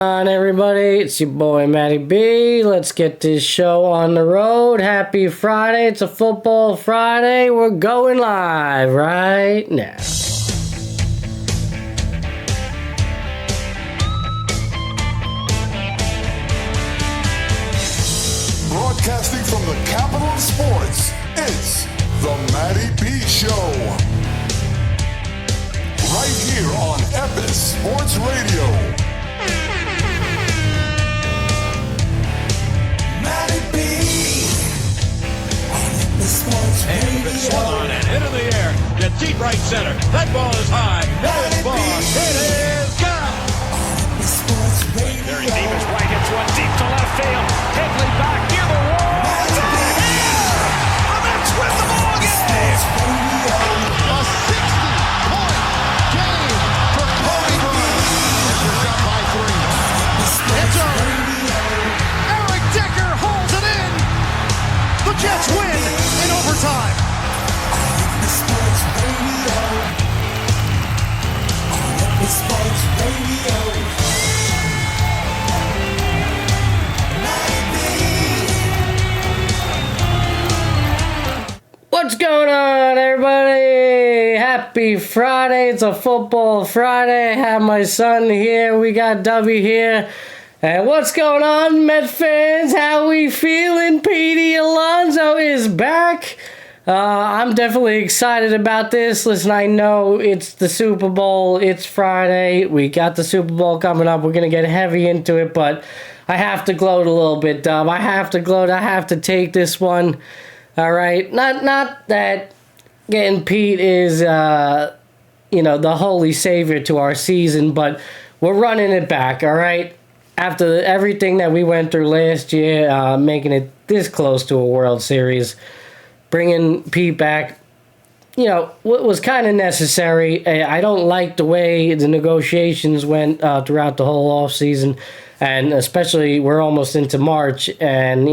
On everybody, it's your boy Matty B. Let's get this show on the road. Happy Friday. It's a football Friday. We're going live right now. Broadcasting from the capital of sports, it's the Matty B Show. Right here on Epis Sports Radio. Matty B on Epis Sports Radio. It's swung on and hit in the air. To deep right center. That ball is high. It is ball. It is gone. Epis Sports Radio. Very deep is right. Hits one deep to left field. Higley back near the wall. It's out of here. And that's with the ball game. A 60-point game for Kobe Bryant. They're up by 3. It's over. Eric Decker holds it in. The Jets win in overtime. Sports Radio. Epis Sports Radio. What's going on, everybody? Happy Friday. It's a football Friday. I have my son here. We got Dubby here. And what's going on, Met fans? How we feeling? Petey Alonso is back. I'm definitely excited about this. Listen, I know it's the Super Bowl. It's Friday. We got the Super Bowl coming up. We're going to get heavy into it, but I have to gloat a little bit, Dub. I have to gloat. I have to take this one. All right? Not that getting Pete is, the holy savior to our season, but we're running it back, all right? After everything that we went through last year, making it this close to a World Series, bringing Pete back, was kind of necessary. I don't like the way the negotiations went throughout the whole offseason, and especially we're almost into March, and,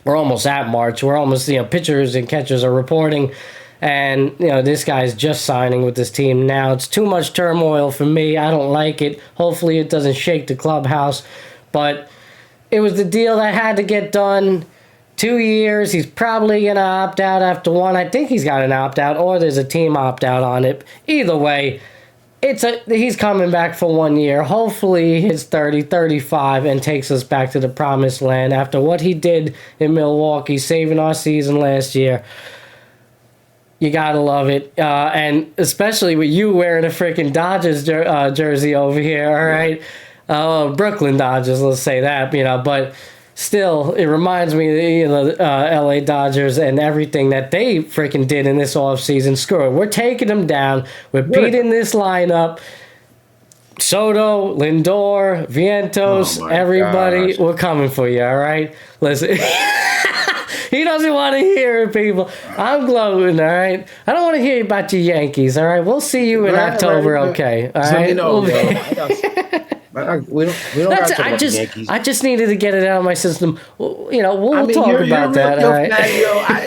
we're almost at March. We're almost, pitchers and catchers are reporting, and, this guy's just signing with this team now. It's too much turmoil for me. I don't like it. Hopefully it doesn't shake the clubhouse, but it was the deal that had to get done. 2 years. He's probably going to opt out after one. I think he's got an opt-out, or there's a team opt-out on it. Either way, he's coming back for 1 year. Hopefully he hits 30, 35, and takes us back to the promised land after what he did in Milwaukee, saving our season last year. You got to love it. And especially with you wearing a freaking Dodgers jersey over here, all right? Brooklyn Dodgers, let's say that, but still, it reminds me of the LA Dodgers and everything that they freaking did in this offseason. Screw it. We're taking them down. We're beating this lineup. Soto, Lindor, Vientos, everybody, gosh. We're coming for you, all right? Listen. He doesn't want to hear it, people. I'm gloating, all right? I don't want to hear about your Yankees, all right? We'll see you in October, okay? All right? We don't got to talk about the Yankees. I just needed to get it out of my system. We'll talk about that, all right?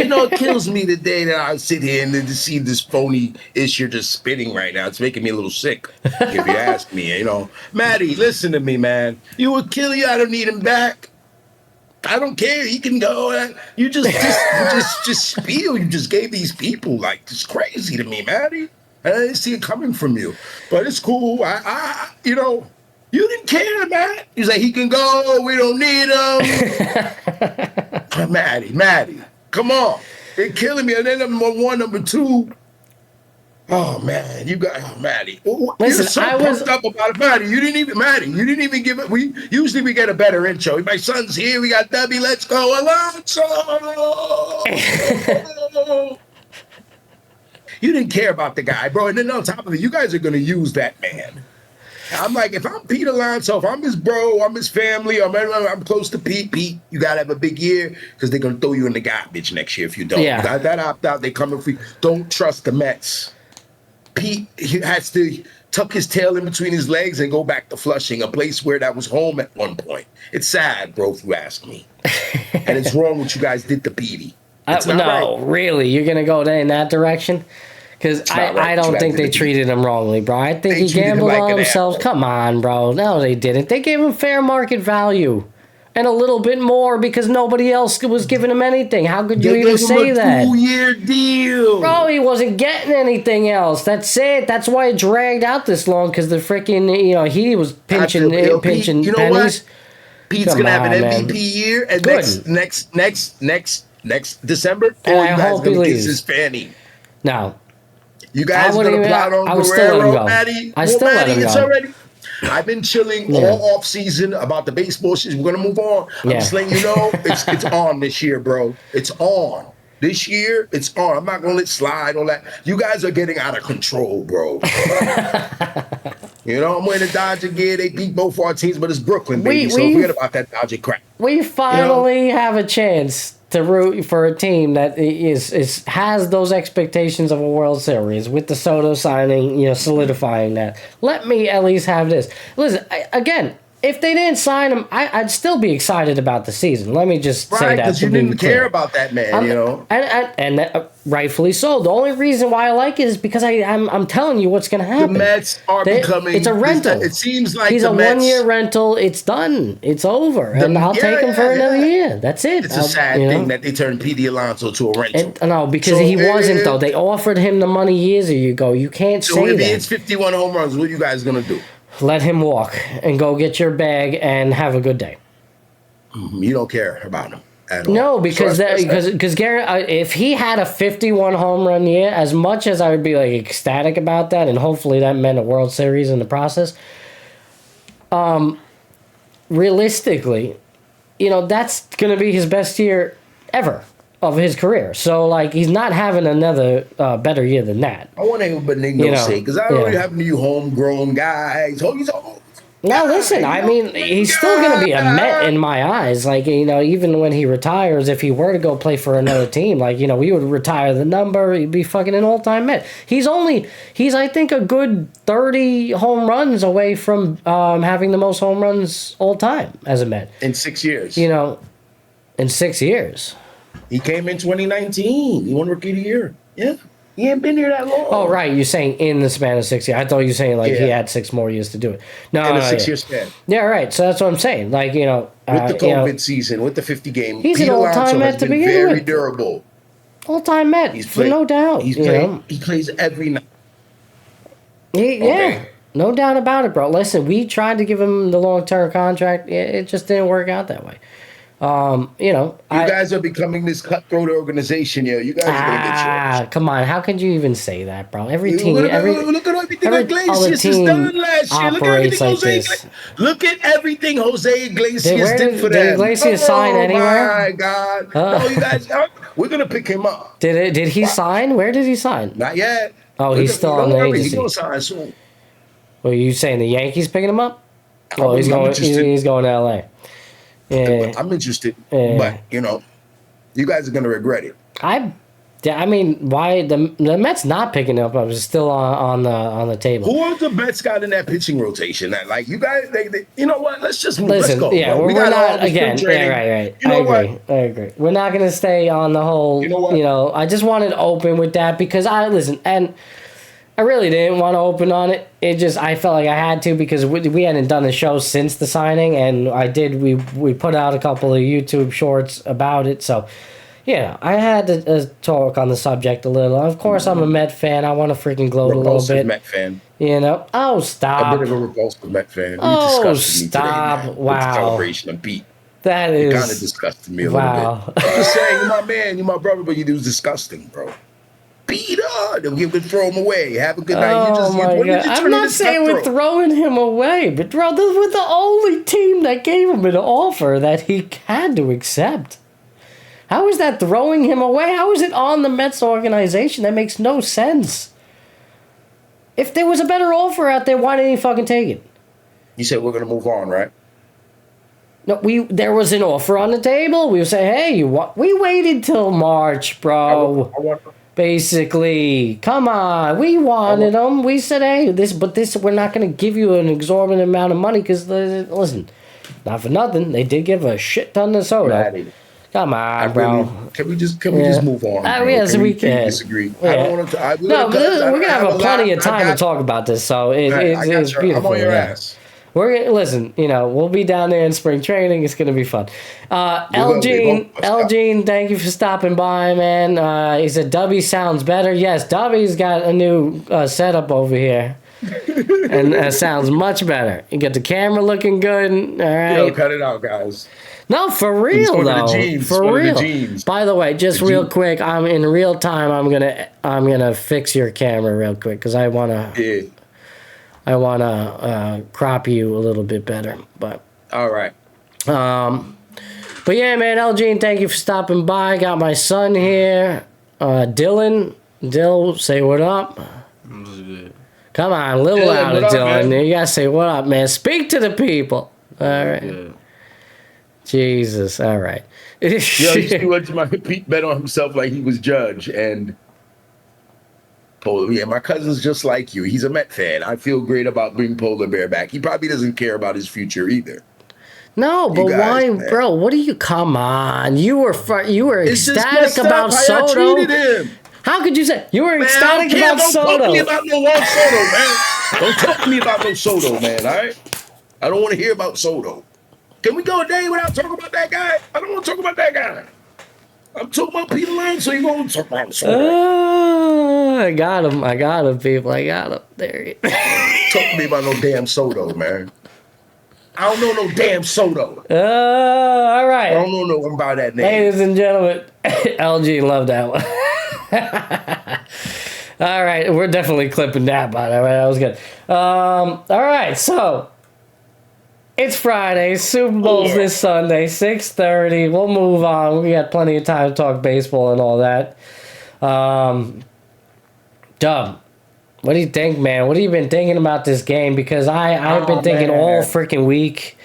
It kills me the day that I sit here and then to see this phony issue just spinning right now. It's making me a little sick, if you ask me, Matty, listen to me, man. You would kill you. I don't need him back. I don't care. He can go. You just spiel. You just gave these people, it's crazy to me, Matty. I didn't see it coming from you. But it's cool. You didn't care, man. He's like, he can go. We don't need him. Matty, come on. They're killing me. And then number one, number two. Oh, man. Matty. Listen, I was pumped up about it. Matty, you didn't even give it. We get a better intro. My son's here. We got Dubby. Let's go, Alonso. You didn't care about the guy, bro. And then on top of it, you guys are going to use that man. I'm like, if I'm Pete Alonso, if I'm his bro, I'm his family, I'm close to Pete, you got to have a big year because they're going to throw you in the garbage next year if you don't. Yeah. That opt-out, they coming for you. Don't trust the Mets. Pete has to tuck his tail in between his legs and go back to Flushing, a place where that was home at one point. It's sad, bro, if you ask me. And it's wrong what you guys did to Petey. No, right. Really? You're going to go in that direction? Because not right. I don't You think acted they a treated him wrongly, bro. I think They he treated him gambled like on an themselves. asshole. Come on, bro. No, they didn't. They gave him fair market value. And a little bit more because nobody else was giving him anything. How could you They even gave him say a that? 2-year deal. Bro, he wasn't getting anything else. That's it. That's why it dragged out this long because the freaking, he was pinching Pete, you know pennies. what? Pete's Come gonna have an on, man. MVP year, and Good. next December, And all I you guys hope he gonna kiss leaves. his fanny. No. You guys I wouldn't gonna even- plot on I would still let him Guerrero, go. Matty? I still let him It's go. already. I've been chilling all off season about the baseball shit. We're gonna move on. I'm Yeah. just letting you know it's on this year, bro. It's on. This year, it's on. I'm not gonna let slide on that. You guys are getting out of control, bro. I'm wearing the Dodger gear. They beat both our teams, but it's Brooklyn, baby. So forget about that Dodger crap. We finally have a chance to root for a team that has those expectations of a World Series with the Soto signing, solidifying that. Let me at least have this. Listen, again, if they didn't sign him, I'd still be excited about the season. Let me just say that. Because you didn't care about that man, And rightfully so. The only reason why I like it is because I'm telling you what's going to happen. The Mets are becoming. It's a rental. It seems like he's the a Mets, 1-year rental. It's done. It's over. And I'll take him for another year. That's it. It's a sad thing that they turned Pete Alonso to a rental. No, because he wasn't, though. They offered him the money years ago. You can't say that. So if he hits 51 home runs, what are you guys going to do? Let him walk and go get your bag and have a good day. You don't care about him at all. No, because Garrett, if he had a 51 home run year, as much as I would be like ecstatic about that, and hopefully that meant a World Series in the process. Realistically, that's going to be his best year ever of his career. So, he's not having another better year than that. I want to hear what Benigno say, because I already have new homegrown guys. Now, listen, he's still going to be a Met in my eyes. Even when he retires, if he were to go play for another team, we would retire the number. He'd be fucking an all-time Met. He's, I think, a good 30 home runs away from having the most home runs all time as a Met. In 6 years. In 6 years. He came in 2019. He won Rookie of the Year. Yeah. He ain't been here that long. Oh, right. You're saying in the span of 6 years. I thought you were saying, he had 6 more years to do it. No, in a 6-year span. Yeah, right. So that's what I'm saying. With the COVID season, with the 50 game, he's an all-time Met to begin very with. durable. All-time Met, no doubt. He plays every night. Yeah, no doubt about it, bro. Listen, we tried to give him the long-term contract. It just didn't work out that way. You guys are becoming this cutthroat organization. You guys are going to get yours. Come on. How could you even say that, bro? Every team, look at everything Iglesias has done last year. Look at everything Jose Iglesias did for them. Did Iglesias sign anywhere? Oh my God! No, you guys, we're going to pick him up. Did he sign? Where did he sign? Not yet. Oh, he's still on the agency. He's going to sign soon. Well, you saying the Yankees picking him up? Oh, he's going to L.A. Yeah. I'm interested, but you guys are gonna regret it. Why the Mets not picking up? I was still on the table. Who are the Mets got in that pitching rotation? That you guys, you know what? Let's just move. Listen, let's go. Yeah, we we're got not again. Yeah, right. I agree. We're not gonna stay on the whole. You know what? I just wanted to open with that because and I really didn't want to open on it. I felt like I had to because we hadn't done the show since the signing, and we put out a couple of YouTube shorts about it. So, I had to talk on the subject a little. Of course, I'm a Met fan. I want to freaking gloat a little bit. Met fan. Oh, stop. A bit of a repulsive Met fan. Oh, stop. Me today, wow. With the celebration of beat. That is. It kind of disgusted me a little bit. I'm just saying, you're my man, you're my brother, but you do disgusting, bro. Beat up. You can throw him away. Have a good night. Oh my God. I'm not saying we're throwing him away, but bro, this was the only team that gave him an offer that he had to accept. How is that throwing him away? How is it on the Mets organization? That makes no sense. If there was a better offer out there, why didn't he fucking take it? You said we're gonna move on, right? No, there was an offer on the table. We would say, hey, we waited till March, bro. Basically, come on, we wanted them. We said, hey, we're not going to give you an exorbitant amount of money because, listen, not for nothing, they did give a shit ton to Soto. Come on, bro. Can we just move on? Bro? Yes, can we can. Disagree. Yeah. I don't want to. No, but we're gonna have plenty of time to talk about this, so it's beautiful. I'm on your ass. We're gonna listen. We'll be down there in spring training. It's gonna be fun. Elgene, thank you for stopping by, man. He said Dubby sounds better. Yes, Dubby's got a new setup over here, and sounds much better. You got the camera looking good. All right, Yo, cut it out, guys. No, for real though. For real. By the way, just real quick, I'm in real time. I'm gonna fix your camera real quick because I wanna crop you a little bit better. But all right. But yeah, man, Elgene, thank you for stopping by. Got my son here, Dylan. Dill, say what up. Come on, a little louder, Dylan. Man? You gotta say what up, man. Speak to the people. All right. Good. Jesus, all right. Yo, he went to my Pete bet on himself like he was judge, and my cousin's just like you. He's a Met fan. I feel great about bringing Polar Bear back. He probably doesn't care about his future either. No, but why, man. Bro? What do you? Come on, you were ecstatic about Soto. How could you say you were ecstatic about Soto? Don't talk to me about no Juan Soto, man. Don't talk to me about no Soto, man. All right, I don't want to hear about Soto. Can we go a day without talking about that guy? I don't want to talk about that guy. I'm talking about Peter Lang, so you going to talk about Soto. I got him, people. I got him. There he is. Talk to me about no damn Soto, man. I don't know no damn Soto. All right. I don't know no one by that name. Ladies and gentlemen, LG loved that one. All right, we're definitely clipping that, by the way. That was good. All right, so it's Friday. Super Bowl's this Sunday, 6:30. We'll move on. We got plenty of time to talk baseball and all that. Dub, what do you think, man? What have you been thinking about this game? Because I've been thinking all freaking week,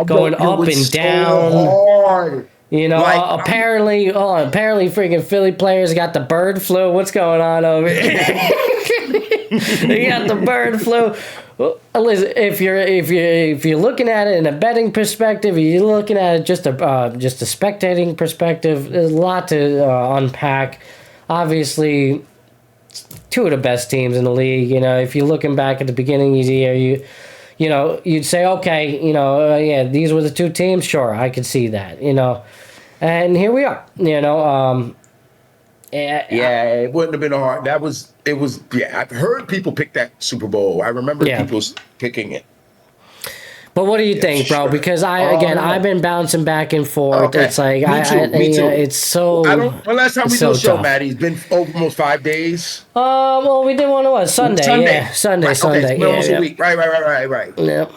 going up and down. Hard. Apparently freaking Philly players got the bird flu. What's going on over here? They got the bird flu. Well, listen, if you're looking at it in a betting perspective, you're looking at it just a spectating perspective. There's a lot to unpack. Obviously, two of the best teams in the league. If you're looking back at the beginning of the year, you'd say, okay, these were the two teams. Sure, I could see that. And here we are. It wouldn't have been hard. I've heard people pick that Super Bowl. I remember people picking it. But what do you think, bro? Because I've been bouncing back and forth. Okay. It's like me too. It's so. Last time we did a show, Matty, it's been almost 5 days. Well, we did one on Sunday. Yeah, Sunday. Okay, almost a week. Right. Yep.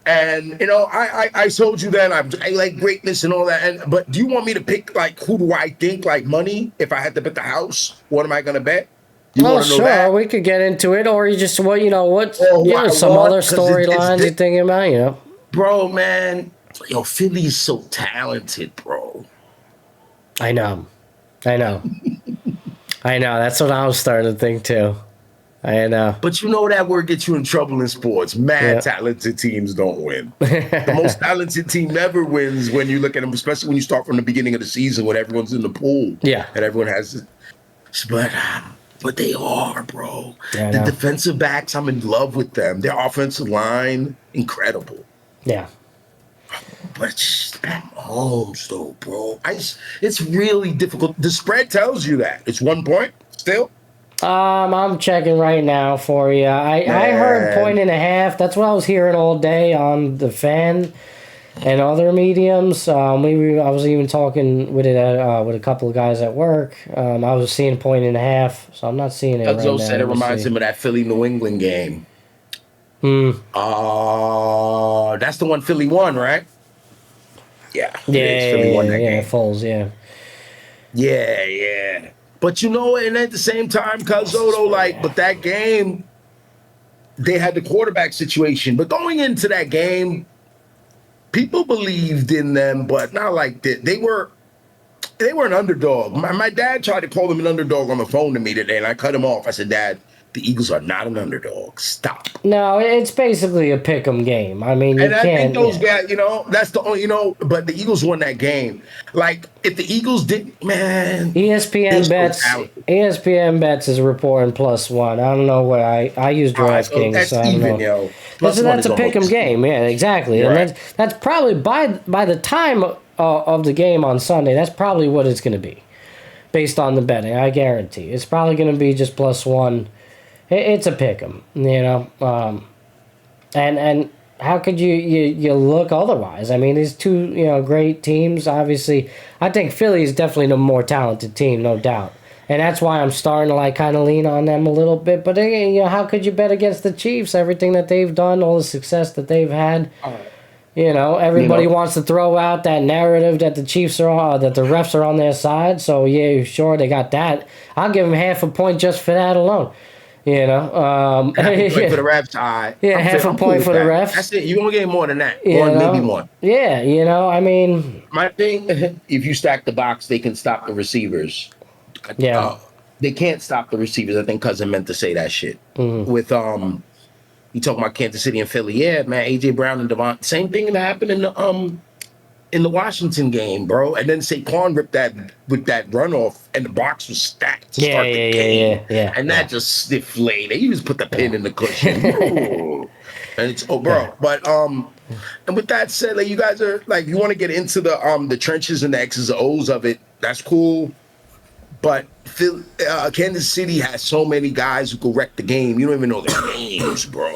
And I told you that I like greatness and all that. But do you want me to pick like who do I think like money? If I had to bet the house, what am I gonna bet? Sure, we could get into it, or you just some other storylines you're thinking about, Bro, man, Philly's so talented, bro. I know. That's what I was starting to think too. I know. But that word gets you in trouble in sports. Talented teams don't win. The most talented team never wins when you look at them, especially when you start from the beginning of the season when everyone's in the pool. Yeah. And everyone has. But they are, bro. The defensive backs, I'm in love with them. Their offensive line, incredible. Yeah. But it's Pat Mahomes, though, bro. It's really difficult. The spread tells you that. It's 1 point still. I'm checking right now for you. I heard 1.5. That's what I was hearing all day on the Fan and other mediums. I was even talking with a couple of guys at work. I was seeing 1.5, so I'm not seeing it right now. Said it reminds him of that Philly New England game. That's the one Philly won, right? Yeah. Philly won that game. Foles, Yeah. But and at the same time, Cuzzo, but that game, they had the quarterback situation. But going into that game, people believed in them, but not like that. They were an underdog. My dad tried to call them an underdog on the phone to me today, and I cut him off. I said, Dad, The Eagles are not an underdog. Stop. No, it's basically a pick 'em game. I mean, you And I can't. think those guys, that's the only, but the Eagles won that game. Like, if the Eagles didn't, man. ESPN bets is reporting +1. I don't know what I use DraftKings. That's so I don't even, know. yo. Plus one That's is a pick 'em almost- game. Yeah, exactly. Right. And that's probably by the time of the game on Sunday, that's probably what it's going to be, based on the betting. I guarantee it's probably going to be just +1. It's a pick 'em, and how could you look otherwise? I mean, these two great teams. Obviously, I think Philly is definitely the more talented team, no doubt, and that's why I'm starting to kind of lean on them a little bit. But how could you bet against the Chiefs? Everything that they've done, all the success that they've had. Everybody wants to throw out that narrative that the Chiefs are that the refs are on their side. So yeah, sure they got that. I'll give them half a point just for that alone. Half a point for the refs. All right. Yeah, half a point for the refs. That's it. You're going to get more than that. Or maybe one. Yeah, I mean. My thing, if you stack the box, they can stop the receivers. Yeah. They can't stop the receivers. I think Cousin meant to say that shit. Mm-hmm. With, you talking about Kansas City and Philly. Yeah, man, A.J. Brown and Devon. Same thing that happened in the Washington game, bro. And then Saquon ripped that with that runoff, and the box was stacked to start the game. Yeah. And that just deflated. You just put the pin in the cushion. And it's bro. Yeah. But and with that said, like, you guys are like, you want to get into the trenches and the X's and O's of it. That's cool. But Kansas City has so many guys who can wreck the game. You don't even know their names, bro.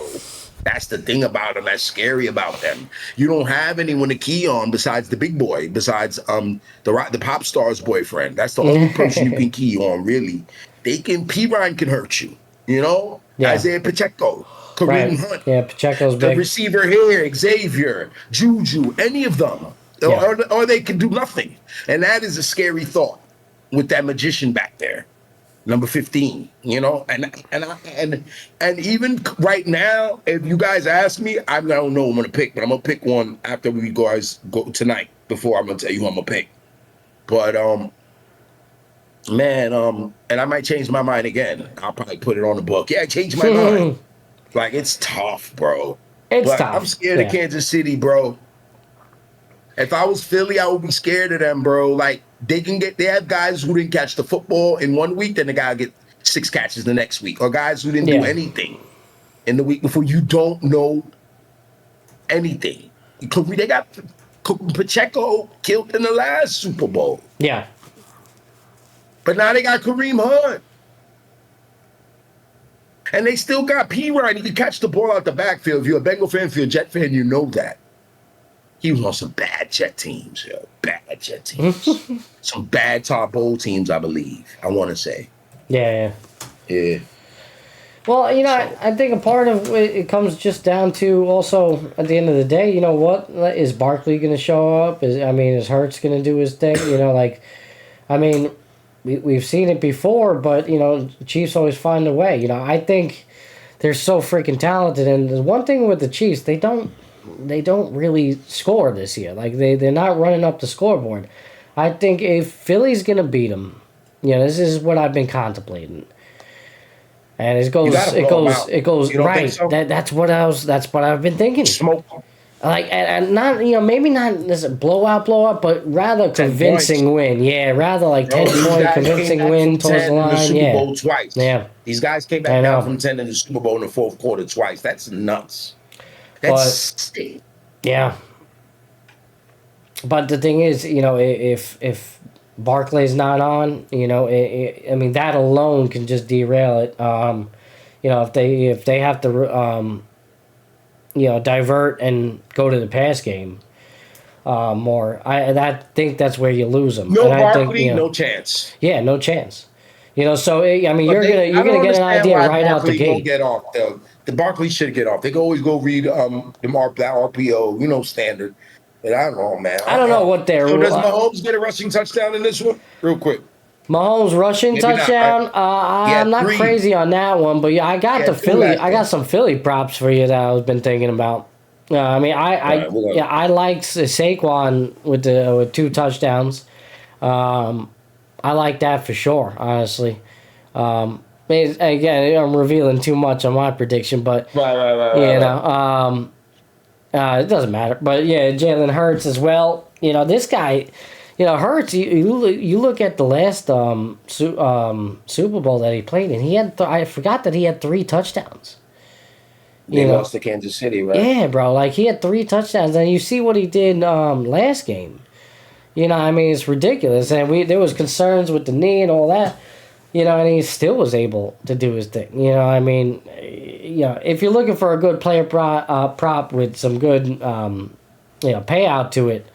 That's the thing about them. That's scary about them. You don't have anyone to key on besides the big boy, besides the pop star's boyfriend. That's the only person you can key on, really. P. Ryan can hurt you, Yeah. Isaiah Pacheco, Kareem Hunt. Yeah, Pacheco's big. The receiver here, Xavier, Juju, any of them. Yeah. Or they can do nothing. And that is a scary thought with that magician back there. Number 15, and even right now, if you guys ask me, I don't know who I'm gonna pick, but I'm gonna pick one after we guys go tonight. Before I'm gonna tell you who I'm gonna pick, but and I might change my mind again. I'll probably put it on the book. Yeah, I changed my mind. Like, it's tough, bro. It's tough. I'm scared of Kansas City, bro. If I was Philly, I would be scared of them, bro. Like, they have guys who didn't catch the football in 1 week, then the guy get 6 catches the next week. Or guys who didn't do anything in the week before. You don't know anything. They got Pacheco killed in the last Super Bowl. Yeah. But now they got Kareem Hunt. And they still got P. Ryan. He can catch the ball out the backfield. If you're a Bengal fan, if you're a Jet fan, you know that. He was on some bad Jet teams, yo. Bad Jet teams. Some bad Todd Bowl teams, I believe. I want to say. Yeah. Well, I think a part of it comes just down to also at the end of the day, what is Barkley going to show up? Is Hurts going to do his thing? We've seen it before, but Chiefs always find a way. I think they're so freaking talented, and the one thing with the Chiefs, they don't really score this year. Like, they're not running up the scoreboard. I think if Philly's gonna beat them, this is what I've been contemplating. And it goes right. So? That's what I've been thinking. Smoke. Like, and not maybe not this blowout, but rather convincing win. Yeah, rather like 10-point convincing win towards the line. The Super Bowl twice. Yeah, these guys came back down from 10 in the Super Bowl in the fourth quarter twice. That's nuts. Yeah. But the thing is, if Barkley's not on, that alone can just derail it. If they have to, divert and go to the pass game more, I think that's where you lose them. No Barkley, no chance. Yeah, no chance. So you're gonna get an idea right out the gate. Get off the Barkley should get off. They can always go read the RPO, standard. But I don't know, man. I don't know what they're. So does Mahomes get a rushing touchdown in this one? Real quick. Mahomes rushing touchdown. Not, right? I'm not crazy on that one, but I got the Philly. I got some Philly props for you that I've been thinking about. I like Saquon with 2 touchdowns. I like that for sure, honestly. Again, I'm revealing too much on my prediction, but Right. it doesn't matter. But yeah, Jalen Hurts as well. This guy, Hurts. You look at the last Super Bowl that he played in. He had I forgot that he had 3 touchdowns. They lost to Kansas City, right? Yeah, bro. Like he had 3 touchdowns, and you see what he did last game. It's ridiculous. And there was concerns with the knee and all that. And he still was able to do his thing. If you're looking for a good player prop with some good, payout to it,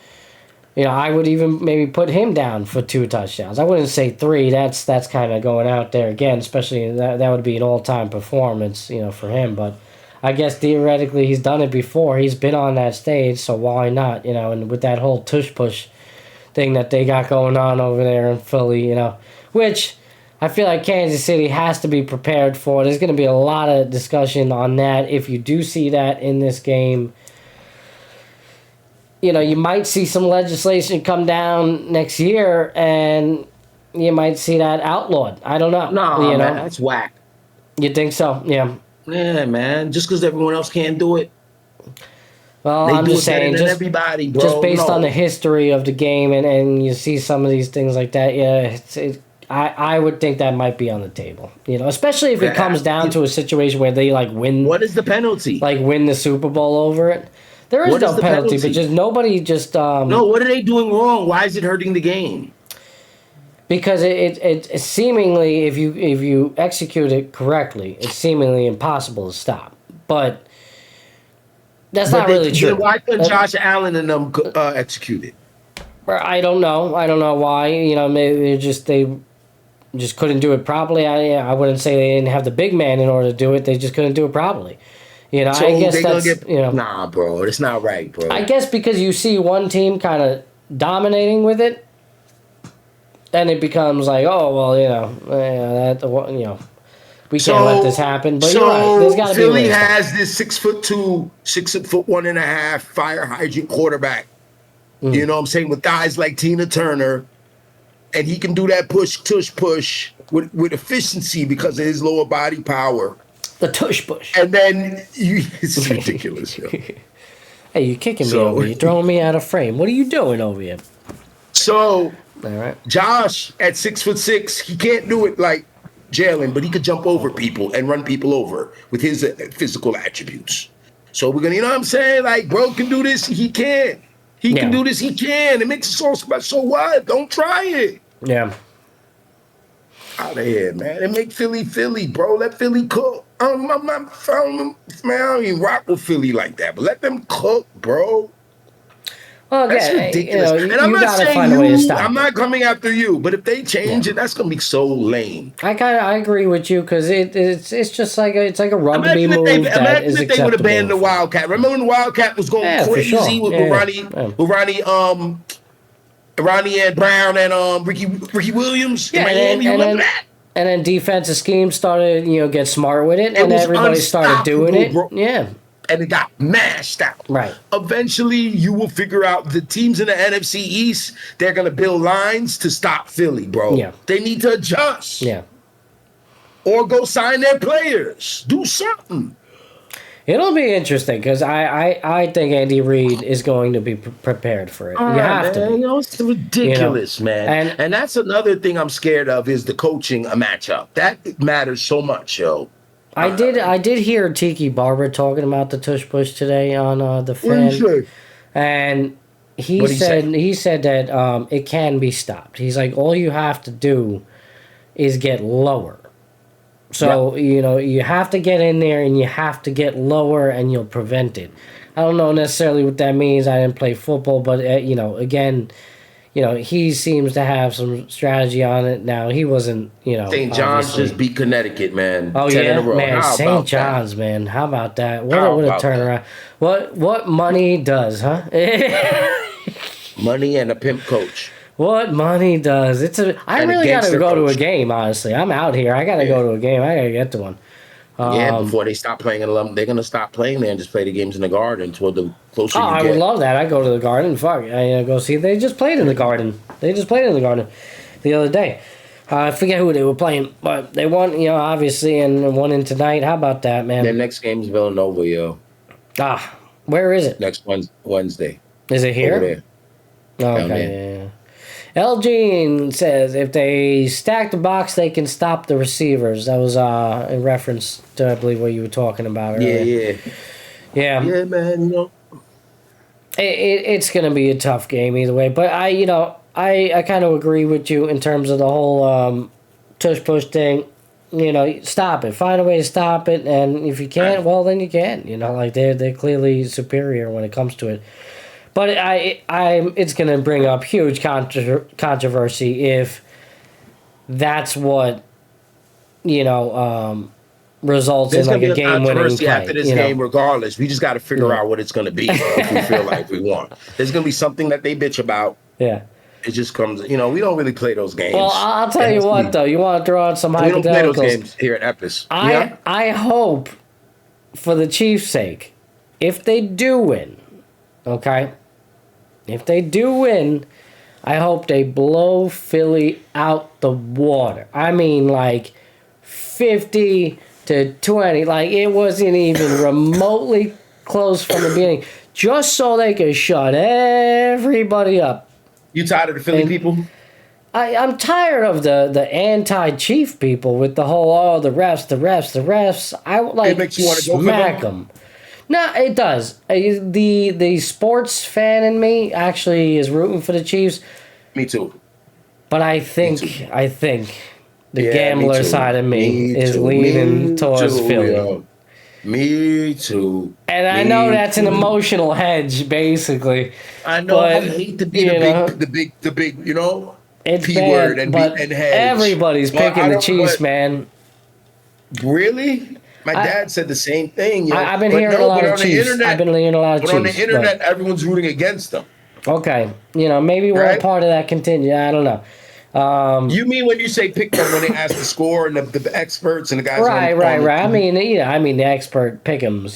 I would even maybe put him down for 2 touchdowns. I wouldn't say 3. That's kind of going out there again, especially that would be an all-time performance, for him. But I guess theoretically he's done it before. He's been on that stage, so why not? And with that whole tush-push thing that they got going on over there in Philly, which I feel like Kansas City has to be prepared for. There's going to be a lot of discussion on that. If you do see that in this game, you might see some legislation come down next year, and you might see that outlawed. I don't know. No, man, that's whack. You think so? Yeah. Yeah, man. Just because everyone else can't do it. Well, I'm just saying, everybody, bro. Just based on the history of the game, and you see some of these things like that. Yeah, I would think that might be on the table. Especially if it comes down to a situation where they win. What is the penalty? Win the Super Bowl over it. There is no penalty, but just nobody just. No, what are they doing wrong? Why is it hurting the game? Because it seemingly, if you execute it correctly, it's seemingly impossible to stop. But that's not really true. Why couldn't Josh Allen and them execute it? I don't know. I don't know why. Maybe they just couldn't do it properly. I wouldn't say they didn't have the big man in order to do it. They just couldn't do it properly. So I guess that's Nah, bro, it's not right, bro. I guess because you see one team kind of dominating with it, then it becomes like, oh well, we can't let this happen. But you're right. There's got to be a way. Philly has this 6'2", 6'1.5" fire hydrant quarterback. Mm. You know what I'm saying? With guys like Tina Turner, and he can do that push with efficiency because of his lower body power. The tush push. And then it's ridiculous, yo. Hey, you're kicking me over. You're throwing me out of frame. What are you doing over here? So, all right. Josh at 6'6", he can't do it like Jalen, but he could jump over people and run people over with his physical attributes. So we're gonna, you know what I'm saying? Like, bro can do this, he can. He can do this, he can. It makes it so special. So what? Don't try it. Yeah. Out of here, man. It make Philly, bro. Let Philly cook. Man, I don't even rock with Philly like that, but let them cook, bro. Well, that's ridiculous. And I'm not saying find a way to stop I'm not coming after you, but if they change it, that's gonna be so lame. I agree with you because it's just like a rugby move. Imagine if they would have banned the Wildcat. Remember when the Wildcat was going crazy with Ronnie and Brown and Ricky Williams in Miami? Remember that? And then defensive schemes started, get smart with it, and everybody started doing it. Bro. Yeah. And it got mashed out. Right. Eventually, you will figure out the teams in the NFC East, they're going to build lines to stop Philly, bro. Yeah. They need to adjust. Yeah. Or go sign their players. Do something. It'll be interesting because I think Andy Reid is going to be prepared for it. You have to be. It's ridiculous, man. And that's another thing I'm scared of is the coaching a matchup. That matters so much, yo. I did hear Tiki Barber talking about the tush push today on the Fan. What did he say? And he said that it can be stopped. He's like, all you have to do is get lower. So, you have to get in there and you have to get lower and you'll prevent it. I don't know necessarily what that means. I didn't play football, but, again, he seems to have some strategy on it. Now, he wasn't, St. John's just beat Connecticut, man. Oh, 10 yeah? in a row. Man, St. John's, man. How about that? What a turnaround. What money does, huh? Money and a pimp coach. What money does. I really got to go to a game, honestly. I'm out here. I got to go to a game. I got to get to one. Before they stop playing in London, they're going to stop playing there and just play the games in the Garden toward the closer you get. I would love that. I go to the Garden. Fuck. I go see. They just played in the Garden. The other day. I forget who they were playing, but they won, obviously, and won in tonight. How about that, man? Their next game's Villanova, yo. Where is it? Next Wednesday. Is it here? Over there. Down there. Okay, yeah. Elgene says if they stack the box, they can stop the receivers. That was in reference to, I believe, what you were talking about earlier. Yeah, man. It's going to be a tough game either way. But I kind of agree with you in terms of the whole tush push thing. Stop it. Find a way to stop it. And if you can't, well, then you can't. They're clearly superior when it comes to it. But it's going to bring up huge controversy if that's what, results in like a game-winning play. After this game, regardless, we just got to figure out what it's going to be if we feel like we want. There's going to be something that they bitch about. Yeah. It just comes, we don't really play those games. Well, I'll tell you what, though. You want to throw out some hypotheticals. We don't play those games here at Epis. I hope, for the Chiefs' sake, if they do win, okay? If they do win, I hope they blow Philly out the water. I mean, 50-20. It wasn't even remotely close from the beginning. Just so they could shut everybody up. You tired of the Philly people? I'm tired of the anti-Chief people with the whole, the refs. I it makes you want to go smack them. No, it does. The sports fan in me actually is rooting for the Chiefs. Me too. But I think the gambler side of me is leaning towards Philly. Yo. Me too. And I know that's an emotional hedge, basically. I know. I hate to be the big, it's P bad, word and but hedge. Everybody's picking the Chiefs, man. Really? My dad said the same thing. I've been hearing a lot of Chiefs. I've been hearing a lot of Chiefs. But on the internet, everyone's rooting against them. Okay. Maybe we're a part of that continue. I don't know. You mean when you say pick them when they ask the score and the experts and the guys? Right. I mean, the expert pick'ems.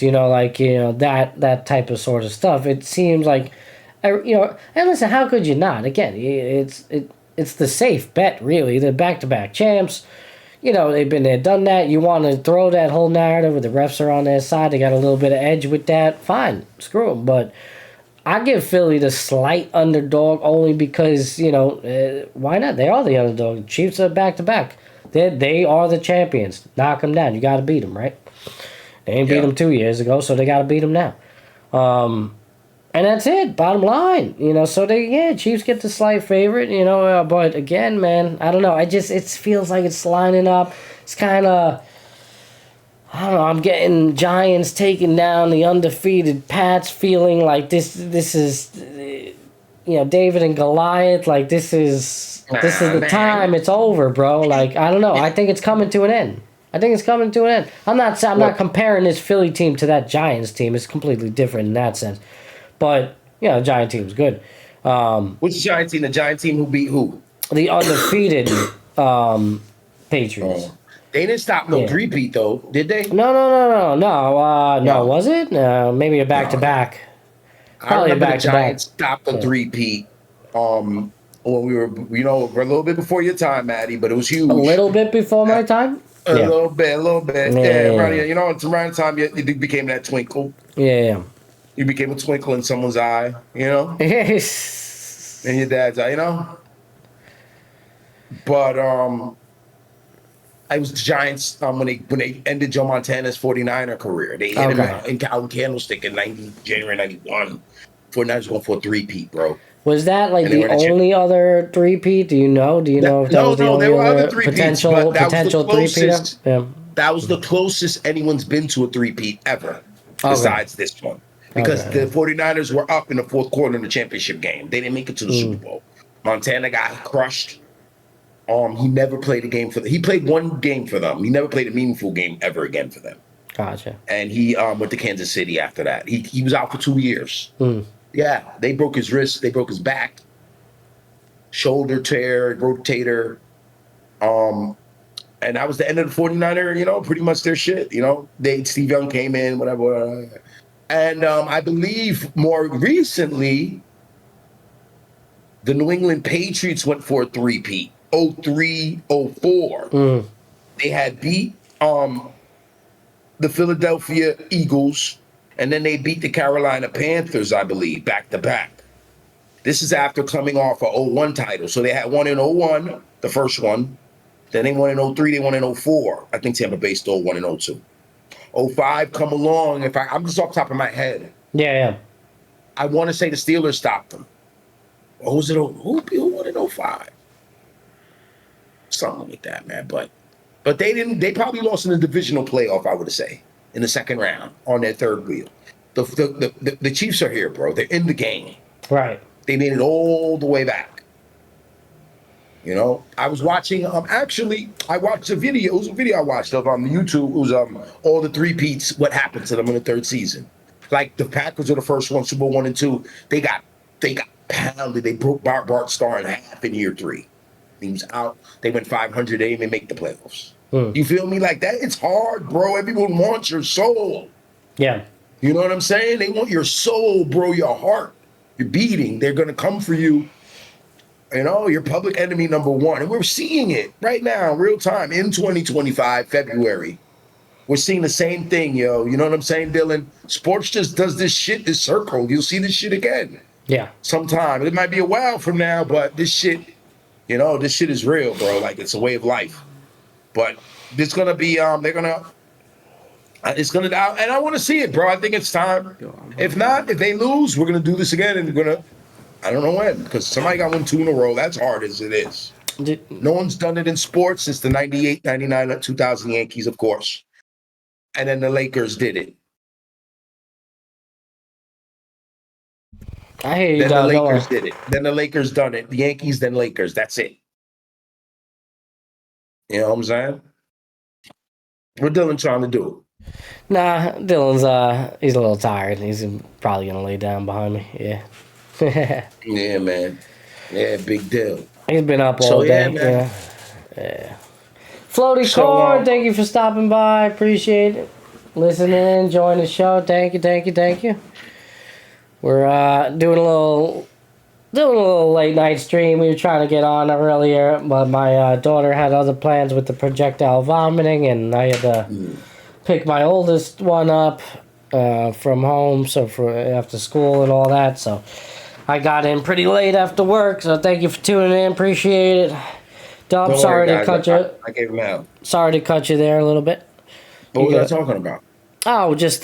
That type of sort of stuff. It seems like, and listen, how could you not? Again, it's the safe bet, really. They're back-to-back champs. They've been there, done that. You want to throw that whole narrative where the refs are on their side. They got a little bit of edge with that. Fine, screw them. But I give Philly the slight underdog only because, why not? They are the underdog. Chiefs are back-to-back. They are the champions. Knock them down. You got to beat them, right? They ain't beat them 2 years ago, so they got to beat them now. And that's it. Bottom line, So Chiefs get the slight favorite, But again, man, I don't know. It feels like it's lining up. It's kind of, I don't know. I'm getting Giants taking down the undefeated Pats, feeling like this is, David and Goliath. Like this is the time. It's over, bro. I don't know. I think it's coming to an end. I'm not comparing this Philly team to that Giants team. It's completely different in that sense. But, the Giant team's good. Which Giant team? The Giant team who beat who? The undefeated Patriots. They didn't stop no three-peat, though, did they? No. Was it? Maybe a back-to-back. Probably a back-to-back. The Giants stopped a three-peat when we were, a little bit before your time, Matty, but it was huge. A little bit before my time? A little bit. It's around the time you became that twinkle. Yeah. You became a twinkle in someone's eye, Yes. in your dad's eye, But I was the Giants when they ended Joe Montana's 49er career. They hit him in Calvin Candlestick in January 91. 49ers going for a three-peat, bro. Was that the only other three-peat? Do you know? If that was the only there were other potential three-peater? Yeah. That was the closest anyone's been to a three-peat ever, besides this one. Because the 49ers were up in the fourth quarter in the championship game. They didn't make it to the Super Bowl. Montana got crushed. He never played a game for them. He played one game for them. He never played a meaningful game ever again for them. Gotcha. And he went to Kansas City after that. He was out for 2 years. Yeah, they broke his wrist. They broke his back. Shoulder tear, rotator. And that was the end of the 49er, pretty much their shit. Steve Young came in, whatever. And I believe more recently, the New England Patriots went for a three-peat. 03, 04. They had beat the Philadelphia Eagles, and then they beat the Carolina Panthers, I believe, back to back. This is after coming off a 01 title. So they had one in 01, the first one. Then they won in 03, they won in 04. I think Tampa Bay stole one in 02. 05 come along. I'm just off the top of my head. Yeah. I want to say the Steelers stopped them. Or was it who won in 05? Something like that, man. But they didn't. They probably lost in the divisional playoff, I would say, in the second round on their third wheel. The Chiefs are here, bro. They're in the game. Right. They made it all the way back. You know, I was watching. Actually, I watched a video. It was a video I watched of YouTube. It was all the three-peats. What happened to them in the third season? Like the Packers were the first one, Super Bowl 1 and 2. They got pounded. They broke Bart Starr in half in year 3. He was out. They went 500. They didn't even make the playoffs. You feel me? Like that. It's hard, bro. Everyone wants your soul. Yeah. You know what I'm saying? They want your soul, bro. Your heart. Your beating. They're gonna come for you. You know, your public enemy number one. And we're seeing it right now, real time, in 2025, February. We're seeing the same thing, yo. You know what I'm saying, Dylan? Sports just does this shit, this circle. You'll see this shit again. Yeah. Sometime. It might be a while from now, but this shit, you know, this shit is real, bro. Like, it's a way of life. But it's going to be, it's going to, and I want to see it, bro. I think it's time. If not, if they lose, we're going to do this again, and we're going to, I don't know when, because somebody got won 2 in a row. That's hard as it is. No one's done it in sports since the 98, 99, 2000 Yankees, of course. And then the Lakers did it. I hear you, Then dog. the Lakers did it. Then the Lakers done it. The Yankees, then Lakers. That's it. You know what I'm saying? What Dylan trying to do? Nah, Dylan's he's a little tired. He's probably gonna lay down behind me. Yeah. Yeah, man. Yeah, big deal. He's been up all day. Man. Yeah. Floaty Corn, thank you for stopping by. Appreciate it. Listening, enjoying the show. Thank you. We're doing a little late night stream. We were trying to get on earlier, but my daughter had other plans with the projectile vomiting, and I had to pick my oldest one up from home, so for after school and all that. So I got in pretty late after work. So thank you for tuning in. Appreciate it. Dub, sorry to cut you. I gave him out. Sorry to cut you there a little bit. What was I talking about? Oh, just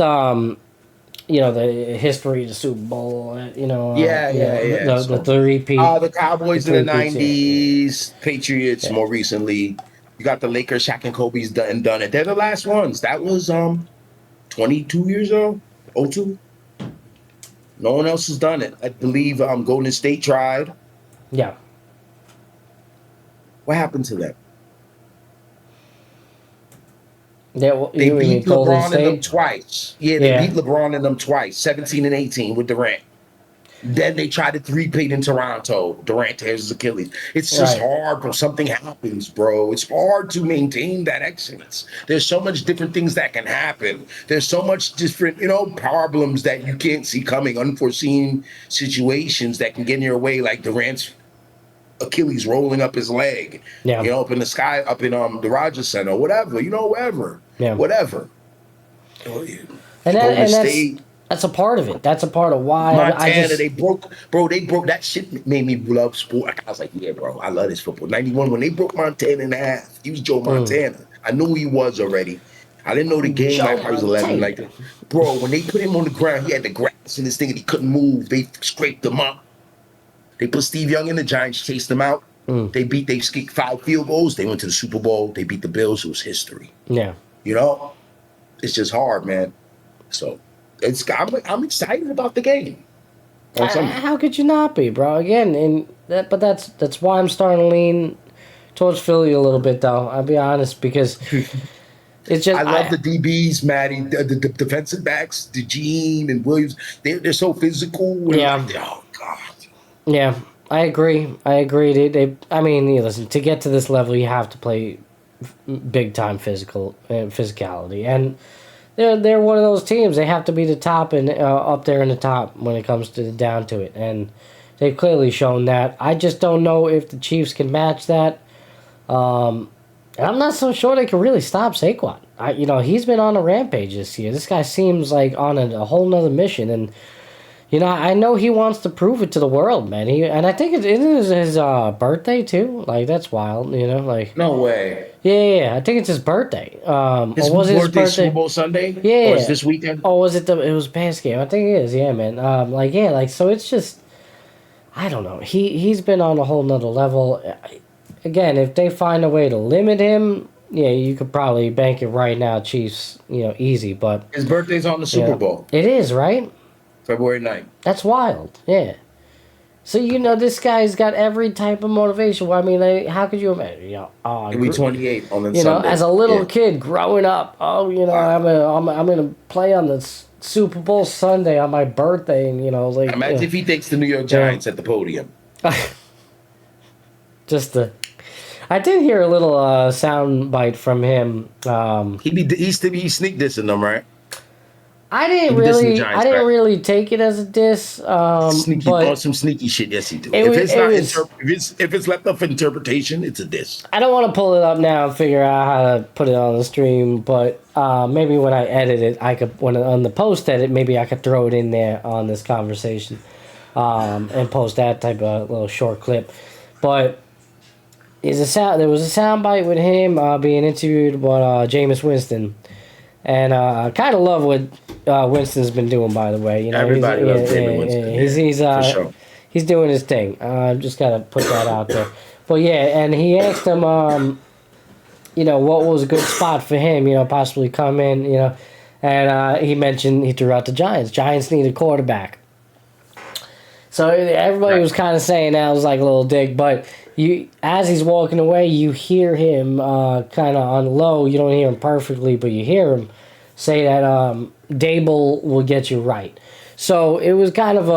you know, the history of the Super Bowl. You know, the repeat. The Cowboys in the '90s, Patriots more recently. You got the Lakers, Shaq and Kobe's done it. They're the last ones. That was 22 years ago, 02. No one else has done it. I believe Golden State tried. Yeah. What happened to them? They beat LeBron and them twice. Yeah, they beat LeBron and them twice, 17 and 18 with Durant. Then they tried to three-peat in Toronto. Durant tears his Achilles. It's just hard, bro. Something happens, bro. It's hard to maintain that excellence. There's so much different things that can happen. There's so much different, problems that you can't see coming, unforeseen situations that can get in your way, like Durant's Achilles rolling up his leg, up in the sky, up in the Rogers Center, whatever, wherever, whatever. That's a part of it. That's a part of why Montana. They broke that shit. Made me love sport. I was like, yeah, bro, I love this football. 91 when they broke Montana in half. He was Joe Montana. I knew who he was already. I didn't know the game. I was 11. Like, bro, when they put him on the ground, he had the grass in this thing and he couldn't move. They scraped him up. They put Steve Young in. The Giants chased them out. They skipped 5 field goals. They went to the Super Bowl. They beat the Bills. It was history. Yeah. It's just hard, man. So I'm excited about the game. How could you not be, bro? Again, but that's why I'm starting to lean towards Philly a little bit, though. I'll be honest, because it's just I love the DBs, Matty, the defensive backs, the Gene and Williams. They're so physical. Oh God. Yeah, I agree. Listen, to get to this level, you have to play big time physicality, and they're one of those teams. They have to be the top and up there in the top when it comes down to it, and they've clearly shown that. I just don't know if the Chiefs can match that. And I'm not so sure they can really stop Saquon. He's been on a rampage this year. This guy seems like on a whole nother mission, and I know he wants to prove it to the world, man. And I think it is his birthday too. Like that's wild, like. No way. Yeah, I think it's his birthday. His or was it his birthday? Super Bowl Sunday? Yeah. Or is this weekend? Oh, was it it was past game? I think it is. Yeah, man. So it's just, I don't know. He's been on a whole nother level. Again, if they find a way to limit him, yeah, you could probably bank it right now, Chiefs. Easy. But His birthday's on the Super Bowl, it is, right? February 9th. That's wild. Yeah. So this guy's got every type of motivation. Well, I mean, how could you imagine? He'll be 28 on the Sunday. As a little kid growing up, I'm gonna play on the Super Bowl Sunday on my birthday, and Imagine if he takes the New York Giants at the podium. I did hear a little sound bite from him. He's sneak dissing them, right? I didn't really take it as a diss. Sneaky, but some sneaky shit. Yes, he do. If it's left up for interpretation, it's a diss. I don't want to pull it up now and figure out how to put it on the stream, but maybe when I edit it, on the post edit, maybe I could throw it in there on this conversation, and post that type of little short clip. But there was a sound bite with him being interviewed by Jameis Winston. And I kind of love what Winston's been doing, by the way. Everybody loves Jameis Winston. He's doing his thing. Just got to put that out there. But yeah, and he asked him, what was a good spot for him, possibly come in, and he mentioned he threw out the Giants. Giants need a quarterback. So everybody was kind of saying that was like a little dig, but as he's walking away, you hear him kind of on low. You don't hear him perfectly, but you hear him say that Dable will get you right. So it was kind of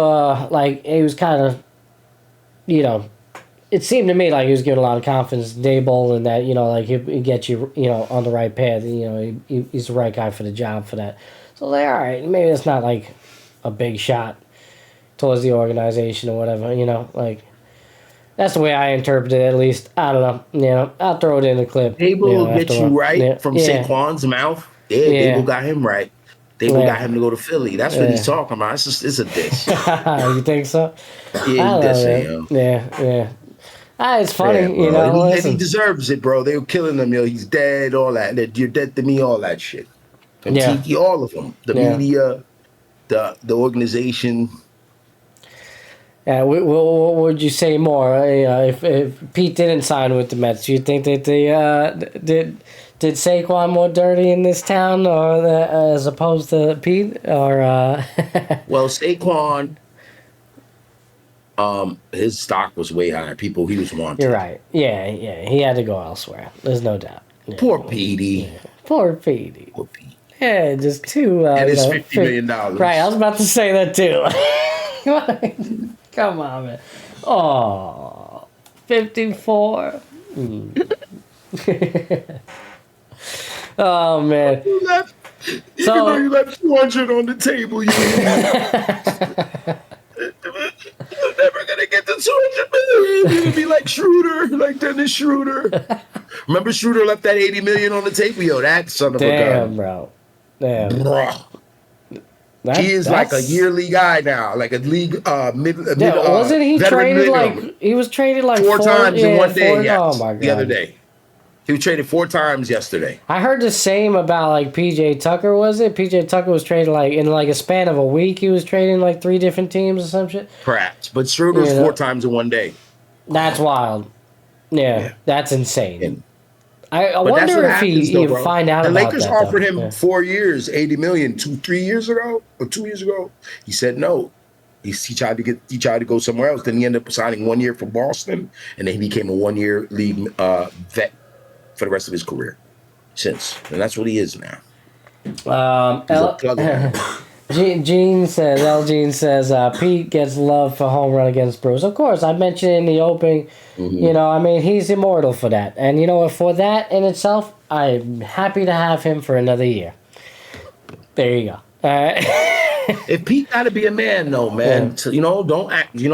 it seemed to me like he was giving a lot of confidence to Dable, and that he'll get you on the right path. He's the right guy for the job for that. So all right, maybe it's not like a big shot towards the organization or whatever. That's the way I interpret it, at least. I don't know. I'll throw it in the clip. Dable will get you right from Saquon's mouth. Yeah, Dable got him right. Dable got him to go to Philly. That's what he's talking about. It's a diss. You think so? Yeah, he dissing, Yeah. It's funny, And he deserves it, bro. They were killing him, He's dead, all that. You're dead to me, all that shit. And Tiki, all of them. The media, the organization. Yeah, what would you say more? If Pete didn't sign with the Mets, do you think that they did Saquon more dirty in this town, or as opposed to Pete? Or well, Saquon, his stock was way higher. He was wanted. You're right. Yeah, he had to go elsewhere. There's no doubt. Yeah. Poor Petey. Yeah. Poor Petey. Poor Pete. Yeah, just two. And it's $50 million. Right, I was about to say that too. Come on, man. Oh, 54. Oh, man. You left 200 on the table. You're never going to get the 200 million. You're going to be like Schroeder, like Dennis Schroeder. Remember Schroeder left that 80 million on the table? Yo, that son of a gun. Damn, bro. Damn. Bro. He is like a yearly guy now, like a league wasn't he traded he was traded like four times in one day? Yes, oh my God. The other day. He was traded 4 times yesterday. I heard the same about like PJ Tucker, was it? PJ Tucker was traded like in like a span of a week. He was trading like 3 different teams or some shit. Perhaps. But Schroeder was 4 times in one day. That's wild. Yeah. That's insane. I wonder if he find out about that. The Lakers offered him 4 years, $80 million, 3 years ago or 2 years ago. He said no. He tried to go somewhere else. Then he ended up signing 1 year for Boston, and then he became a 1-year league vet for the rest of his career since. And that's what he is now. Gene says, Pete gets love for home run against Bruce. Of course, I mentioned in the opening, he's immortal for that. And for that in itself, I'm happy to have him for another year. There you go. If Pete got to be a man, though, man, don't act. You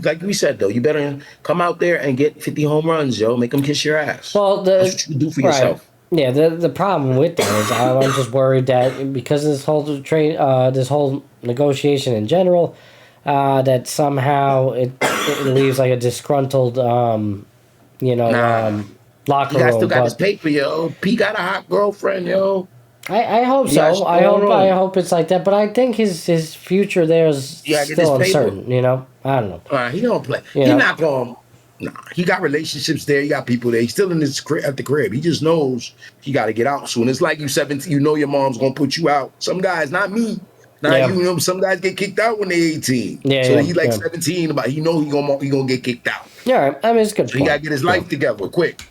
like we said though, you better come out there and get 50 home runs, yo. Make them kiss your ass. Well, that's what you can do for yourself. Yeah, the problem with that is I'm just worried that because of this whole this whole negotiation in general, that somehow it leaves like a disgruntled, locker room. He still got his paper, yo. Pete got a hot girlfriend, yo. I hope so. I hope it's like that. But I think his future there is still uncertain. I don't know. He don't play. He's not going. Nah, he got relationships there. He got people there. He's still in his at the crib. He just knows he got to get out soon. It's like you 17. You know your mom's gonna put you out. Some guys, not me. Some guys get kicked out when they're 18. He's 17. But he know he gonna get kicked out. Yeah, I mean it's good. So he gotta get his life together quick.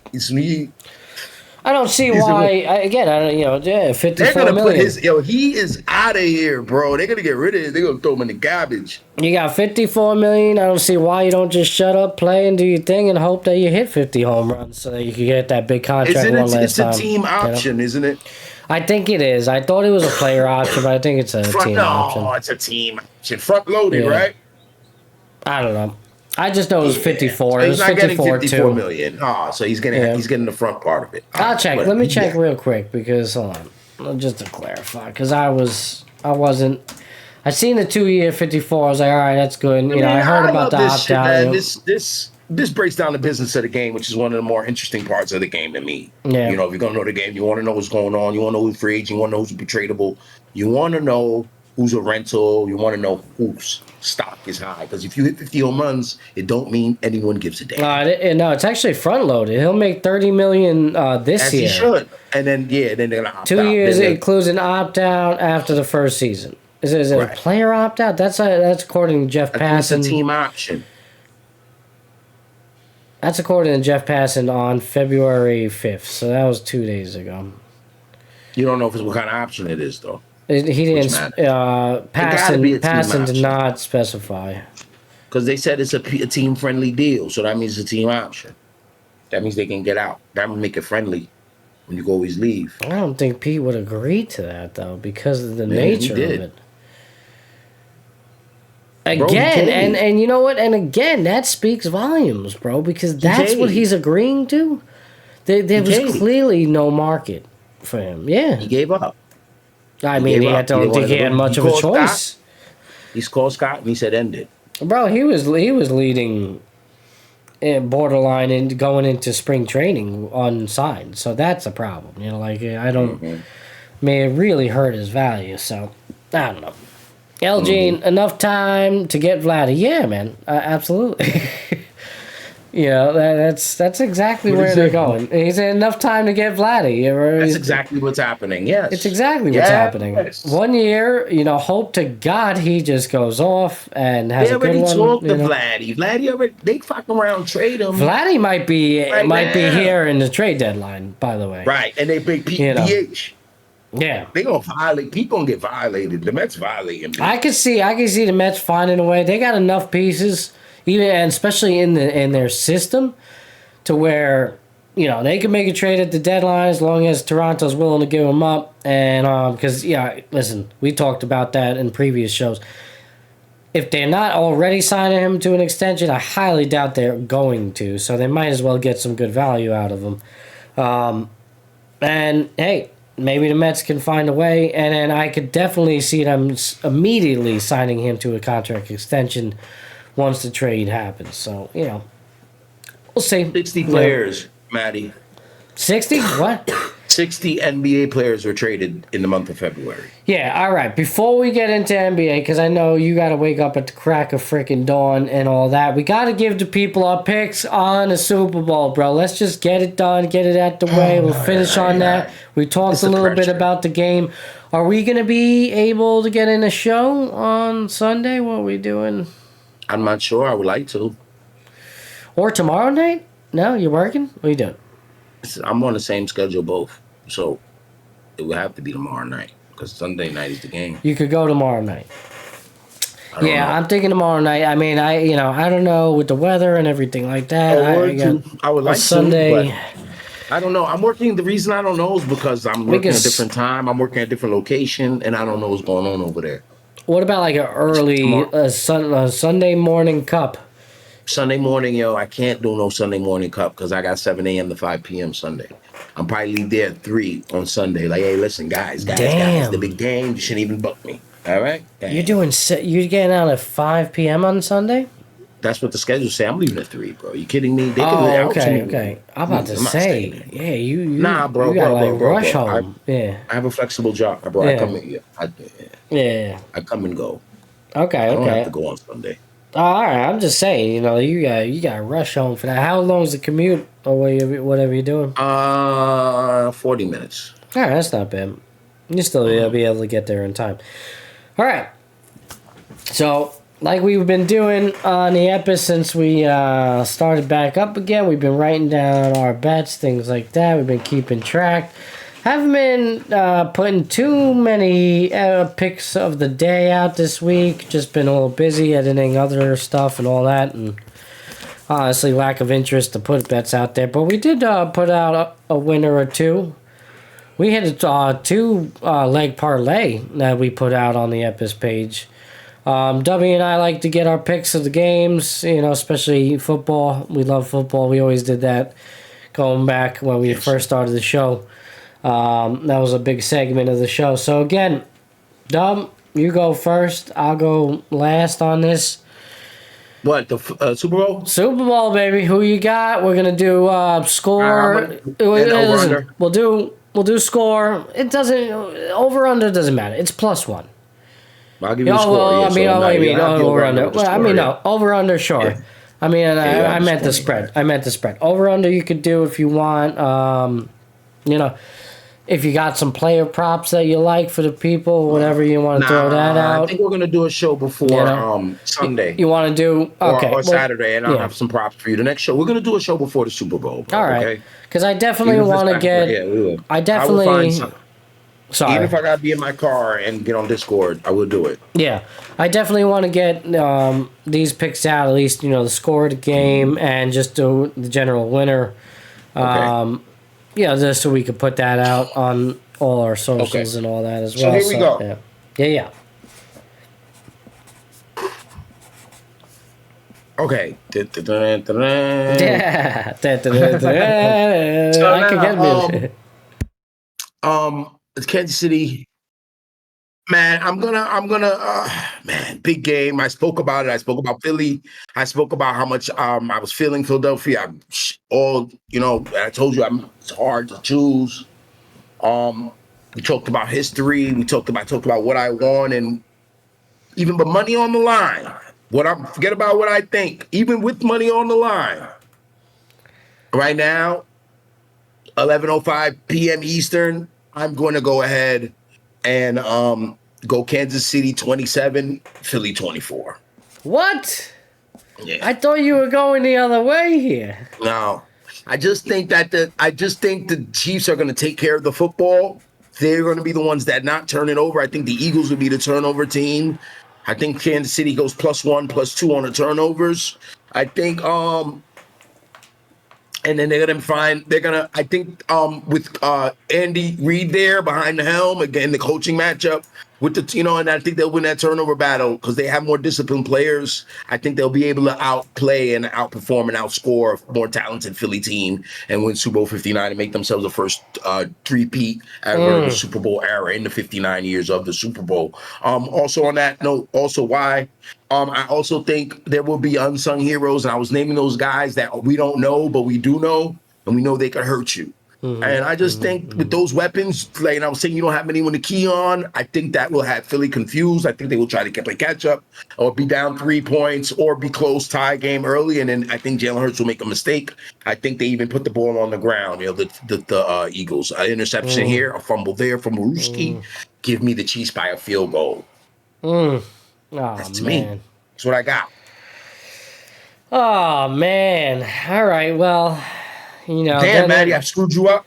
I don't see why. 54 they're gonna million. put he is out of here, bro. They're gonna get rid of it. They're gonna throw him in the garbage. You got 54 million. I don't see why you don't just shut up, play, and do your thing, and hope that you hit 50 home runs so that you can get that big contract one last time. It's a team option, isn't it? I think it is. I thought it was a player option, but I think it's a team option. No, it's a team option. Front loaded, right? I don't know. I just know it was 54. So he's not getting 54 too. million. So he's getting the front part of it. I'll check. Let me check real quick because hold on, just to clarify, because I wasn't. I seen the 2-year 54. I was like, all right, that's good. I heard about the opt out. This breaks down the business of the game, which is one of the more interesting parts of the game to me. Yeah. If you're gonna know the game, you want to know what's going on. You want to know who's free agent. You want to know who's tradable. You want to know who's a rental. You want to know whose stock is high. Because if you hit 50 home runs, it don't mean anyone gives a damn. No, it's actually front loaded. He'll make $30 million this year. He should. And then they're gonna opt 2 out. years includes an opt out after the first season. Is it a player opt out? That's according to Jeff Passan. It's a team option. That's according to Jeff Passan on February 5th. So that was 2 days ago. You don't know what kind of option it is, though. He didn't. Passan did not specify. Because they said it's a team-friendly deal, so that means it's a team option. That means they can get out. That would make it friendly when you always leave. I don't think Pete would agree to that, though, because of the nature of it. Again, and you know what? And again, that speaks volumes, bro, because that's what he's agreeing to. There was clearly no market for him. Yeah. He gave up. I mean, I don't think he had much of a choice. He called Scott and he said, end it. Bro, he was leading borderline and going into spring training unsigned. So that's a problem. I don't... I mean, it really hurt his value, so I don't know. LG, enough time to get Vladdy. Yeah, man, absolutely. That's exactly where they're going. He said enough time to get Vladdy. That's exactly what's happening. Yes, it's exactly what's happening. 1 year, hope to God he just goes off and has a good one. They already talked to Vladdy. Vladdy already, they fucking around trade him. Vladdy might be here in the trade deadline, by the way. Right, and they bring PH. Yeah, they gonna violate. People gonna get violated. The Mets violating. I can see the Mets finding a way. They got enough pieces, and especially in their system, to where they can make a trade at the deadline as long as Toronto's willing to give them up. And because listen, we talked about that in previous shows. If they're not already signing him to an extension, I highly doubt they're going to. So they might as well get some good value out of him. And hey. Maybe the Mets can find a way, and then I could definitely see them immediately signing him to a contract extension once the trade happens. So, we'll see. 60 players, Matty. 60? What? 60 NBA players were traded in the month of February. Yeah, all right. Before we get into NBA, because I know you got to wake up at the crack of freaking dawn and all that, we got to give the people our picks on the Super Bowl, bro. Let's just get it done, get it out the way. We'll finish on that. We talked a little bit about the game. Are we going to be able to get in a show on Sunday? What are we doing? I'm not sure. I would like to. Or tomorrow night? No, you're working? What are you doing? I'm on the same schedule both, so it would have to be tomorrow night because Sunday night is the game. You could go tomorrow night. Yeah, I'm thinking tomorrow night. I mean, I don't know with the weather and everything like that. I would like Sunday. To, but I don't know. I'm working. The reason I don't know is because I'm working a different time. I'm working at a different location, and I don't know what's going on over there. What about like an early Sunday morning cup? Sunday morning, yo, I can't do no Sunday morning cup because I got 7 a.m. to 5 p.m. Sunday. I'm probably leave there at 3 on Sunday. Like, hey, listen, guys, Damn. the big game. You shouldn't even book me. All right? Damn. You're getting out at 5 p.m. on Sunday? That's what the schedule say. I'm leaving at 3, bro. You kidding me? They Okay. I'm about to say, yeah, you Nah, bro, you got bro, like bro, rush bro. home. Yeah. I have a flexible job, bro. Yeah. I come in here. Yeah. I come and go. Okay, I don't have okay. to go on Sunday. All right, I'm just saying, you got to rush home for that. How long's the commute or whatever you're doing? 40 minutes. All right, that's not bad. You still be able to get there in time. All right. So, like we've been doing on the Epis since we started back up again, we've been writing down our bets, things like that. We've been keeping track. Haven't been putting too many picks of the day out this week. Just been a little busy editing other stuff and all that, and honestly, lack of interest to put bets out there. But we did put out a winner or two. We had a 2-leg parlay that we put out on the Epis page. Dubby and I like to get our picks of the games, especially football. We love football. We always did that going back when we first started the show. That was a big segment of the show. So again, Dub, you go first. I'll go last on this. What, the Super Bowl? Super Bowl, baby. Who you got? We're gonna do score. Over-under. We'll do score. It doesn't over under doesn't matter. It's +1. I'll give you the score. Over under. No, over under. Sure. Yeah. I meant the spread. I meant the spread. Over under you could do if you want. If you got some player props that you like for the people, whatever you want to throw that out. I think we're gonna do a show before Sunday. You want to do or Saturday, and I'll have some props for you. The next show, we're gonna do a show before the Super Bowl. All right, because I definitely want to get. Yeah, we will. I definitely. Sorry. Even if I gotta be in my car and get on Discord, I will do it. Yeah, I definitely want to get these picks out. At least the score of the game and just do the general winner. Okay. Just so we could put that out on all our socials and all that as well. So here we go. Yeah. Okay. Yeah. It's Kansas City. Man, I'm gonna man, big game. I spoke about it. I spoke about Philly. I spoke about how much I was feeling Philadelphia. I told you it's hard to choose. We talked about history. I talked about what I want, and even but money on the line. Forget about what I think. Even with money on the line. Right now, 11:05 p.m. Eastern, I'm going to go ahead and go Kansas City 27, Philly 24. What? Yeah. I thought you were going the other way here. No. I just think the Chiefs are going to take care of the football. They're going to be the ones that not turn it over. I think the Eagles will be the turnover team. I think Kansas City goes +1, +2 on the turnovers. I think and then I think with Andy Reid there behind the helm, again, the coaching matchup with and I think they'll win that turnover battle because they have more disciplined players. I think they'll be able to outplay and outperform and outscore a more talented Philly team and win Super Bowl 59 and make themselves the first three-peat ever in the Super Bowl era in the 59 years of the Super Bowl. Also on that note, I also think there will be unsung heroes, and I was naming those guys that we don't know, but we do know, and we know they could hurt you. And I just think with those weapons, like I was saying, you don't have anyone to key on. I think that will have Philly confused. I think they will try to play catch up or be down 3 points or be close tie game early. And then I think Jalen Hurts will make a mistake. I think they even put the ball on the ground. The Eagles, an interception here, a fumble there from Maruski. Give me the Chiefs by a field goal. That's me. That's what I got. Oh man! All right, well. Damn, Matty, I screwed you up.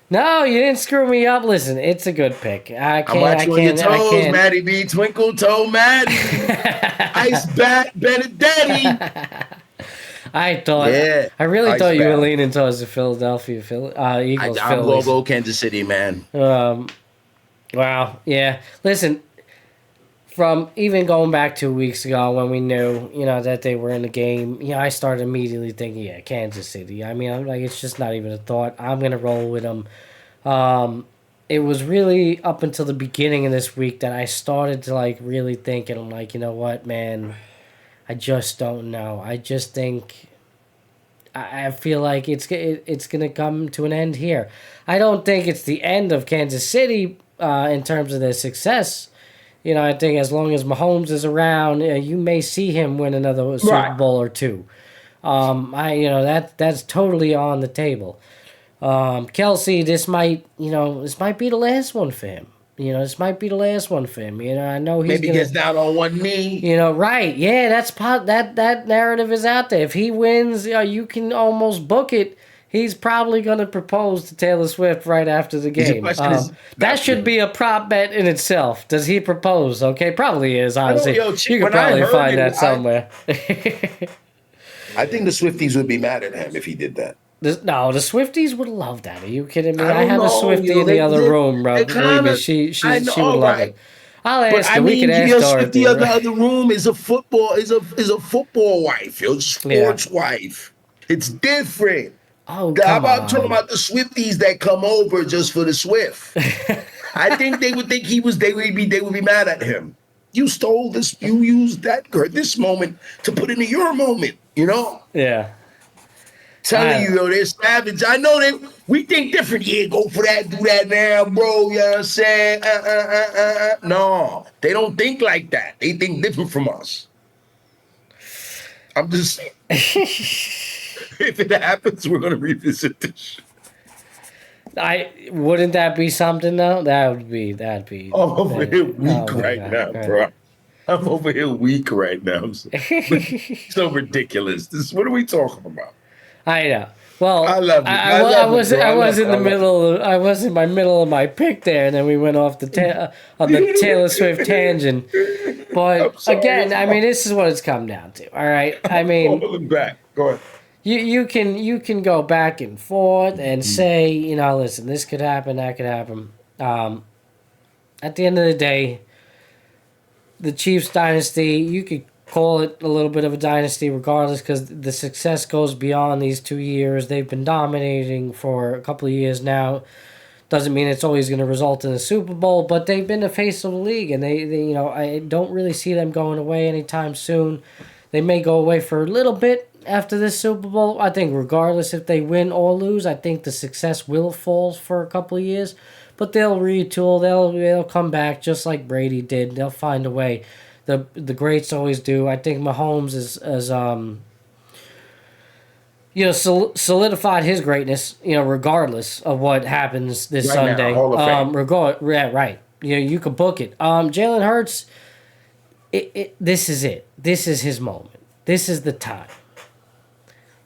No, you didn't screw me up. Listen, it's a good pick. I'm watching on your toes, Matty B. Twinkle toe, Matty. Ice bat, Benedetti. I really thought you were leaning towards the Philadelphia Eagles. I'm going to go Kansas City, man. Wow. Yeah. Listen, from even going back 2 weeks ago when we knew, that they were in the game, I started immediately thinking, yeah, Kansas City. I mean, I'm like, it's just not even a thought. I'm going to roll with them. It was really up until the beginning of this week that I started to, like, really think, and I'm like, you know what, man, I just don't know. I just think, I feel like it's going to come to an end here. I don't think it's the end of Kansas City in terms of their success. I think as long as Mahomes is around, you may see him win another Super Bowl or two. That's totally on the table. Kelsey, this might be the last one for him. This might be the last one for him. I know he's maybe gets down on one knee. Right? Yeah, that narrative is out there. If he wins, you can almost book it. He's probably going to propose to Taylor Swift right after the game. That should be a prop bet in itself. Does he propose? Okay, probably is, honestly. You could probably find that somewhere. I think the Swifties would be mad at him if he did that. The Swifties would love that. Are you kidding me? I have a Swiftie in the other room, bro. Believe me, she would love it. I'll ask her. We can ask Dorothy. The other room is a football wife, sports wife. It's different. Oh, how about talking about the Swifties that come over just for the Swift? I think they would think they would be mad at him. You stole this. You used this moment to put into your moment. Yeah. Telling you, they're savage. I know we think different. Yeah, go for that, do that now, bro. You know what I'm saying? No, they don't think like that. They think different from us. I'm just saying. If it happens, we're going to revisit this. Wouldn't that be something though? That'd be. I'm over here weak right now, bro. I'm over here weak right now. So ridiculous. What are we talking about? I know. Well, I love you. I was in the middle. I was in my middle of my pick there, and then we went off on the Taylor Swift tangent. But again, I mean, this is what it's come down to. All right. I mean, look back. Go ahead. You can go back and forth and say, listen, this could happen, that could happen. At the end of the day, the Chiefs dynasty, you could call it a little bit of a dynasty regardless, because the success goes beyond these 2 years. They've been dominating for a couple of years now. Doesn't mean it's always going to result in a Super Bowl, but they've been the face of the league, and they I don't really see them going away anytime soon. They may go away for a little bit after this Super Bowl. I think regardless if they win or lose, I think the success will fall for a couple of years, but they'll retool. They'll come back just like Brady did. They'll find a way. The greats always do. I think Mahomes is solidified his greatness. Regardless of what happens this right Sunday. Now, Hall of Fame. Right. You could book it. Jalen Hurts. This is it. This is his moment. This is the time.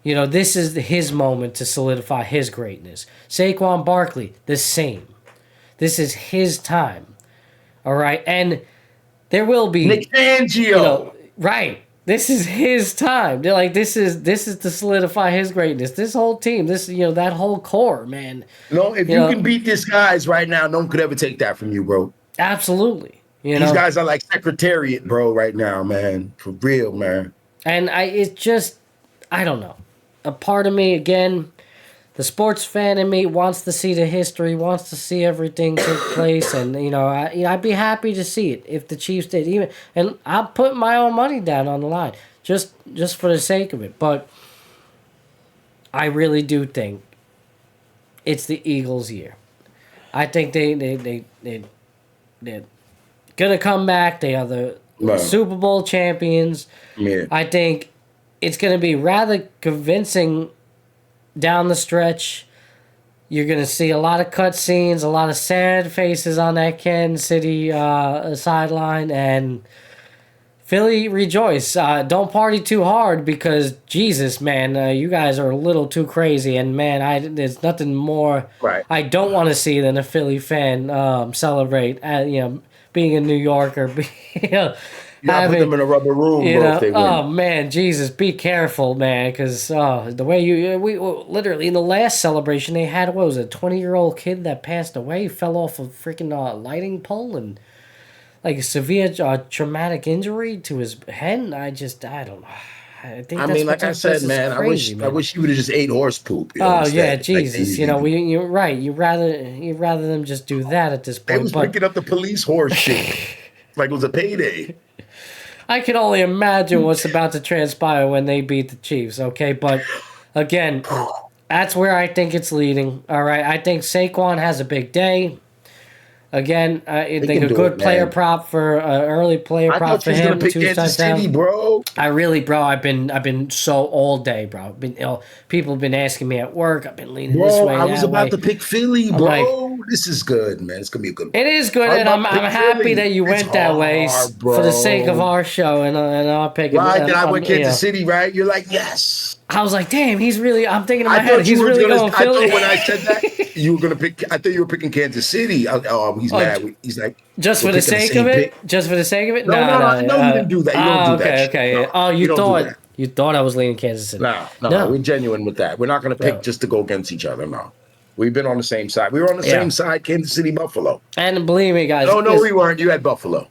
This is his moment to solidify his greatness. Saquon Barkley, the same. This is his time. All right, and there will be Nick Fangio. Right. This is his time. They're like, this is to solidify his greatness. This whole team, that whole core, man. No, if you can beat these guys right now, no one could ever take that from you, bro. Absolutely. These guys are like Secretariat, bro, right now, man. For real, man. And I don't know. A part of me, again, the sports fan in me wants to see the history, wants to see everything take place, and I'd be happy to see it if the Chiefs did. And I'll put my own money down on the line just for the sake of it. But I really do think it's the Eagles' year. I think they're gonna come back. They are the Super Bowl champions. Yeah. I think it's gonna be rather convincing. Down the stretch, you're going to see a lot of cut scenes, a lot of sad faces on that Kansas City sideline, and Philly, rejoice. Don't party too hard because, Jesus, man, you guys are a little too crazy, and, man, there's nothing more I don't want to see than a Philly fan celebrate, being a New Yorker, Not put them in a rubber room, bro, if they win. Oh, man, Jesus, be careful, man, because the way we literally, in the last celebration, they had, what was it, a 20-year-old kid that passed away, fell off a freaking lighting pole, and, like a severe traumatic injury to his head. I don't know. I think I that's mean, what like I said, man, crazy, I wish you would have just ate horse poop. You know, Oh instead. yeah, Like they Jesus! You know, usually do. you're right. You rather them just do that at this They point. was But picking up the police horse shit like it was a payday. I can only imagine what's about to transpire when they beat the Chiefs. Okay, but again, that's where I think it's leading. All right, I think Saquon has a big day. Again, I think can a do good it, player man. prop for early player I prop thought for you was gonna him. pick 2 Kansas touchdowns. City, bro. I really, bro. I've been so all day, bro. People have been asking me at work. I've been leaning this Bro, way, I was that about way. to pick Philly, I'm bro. like, This is good, man. It's gonna be a good one. it is good, I was and about I'm to pick happy Philly. that you It's went that way hard, for the sake of bro. our show and our pick. Right, then I went you know. Kansas City, right? You're like, yes. I was like, damn, he's really. I'm thinking in my I head, thought you he's were really gonna. going I Philly. thought when I said that you were gonna pick. I thought you were picking Kansas City. He's mad. He's like, Just we're for the picking sake same of it? pick. Just for the sake of it? No, I know you didn't do that. You don't do that Okay, shit. okay. No, Oh, you don't do that. you thought I was leaning Kansas City. No, we're genuine with that. We're not gonna pick just to go against each other. No, we've been on the same side. We were on the same side. Kansas City, Buffalo. And believe me, guys. No, we weren't. You had Buffalo.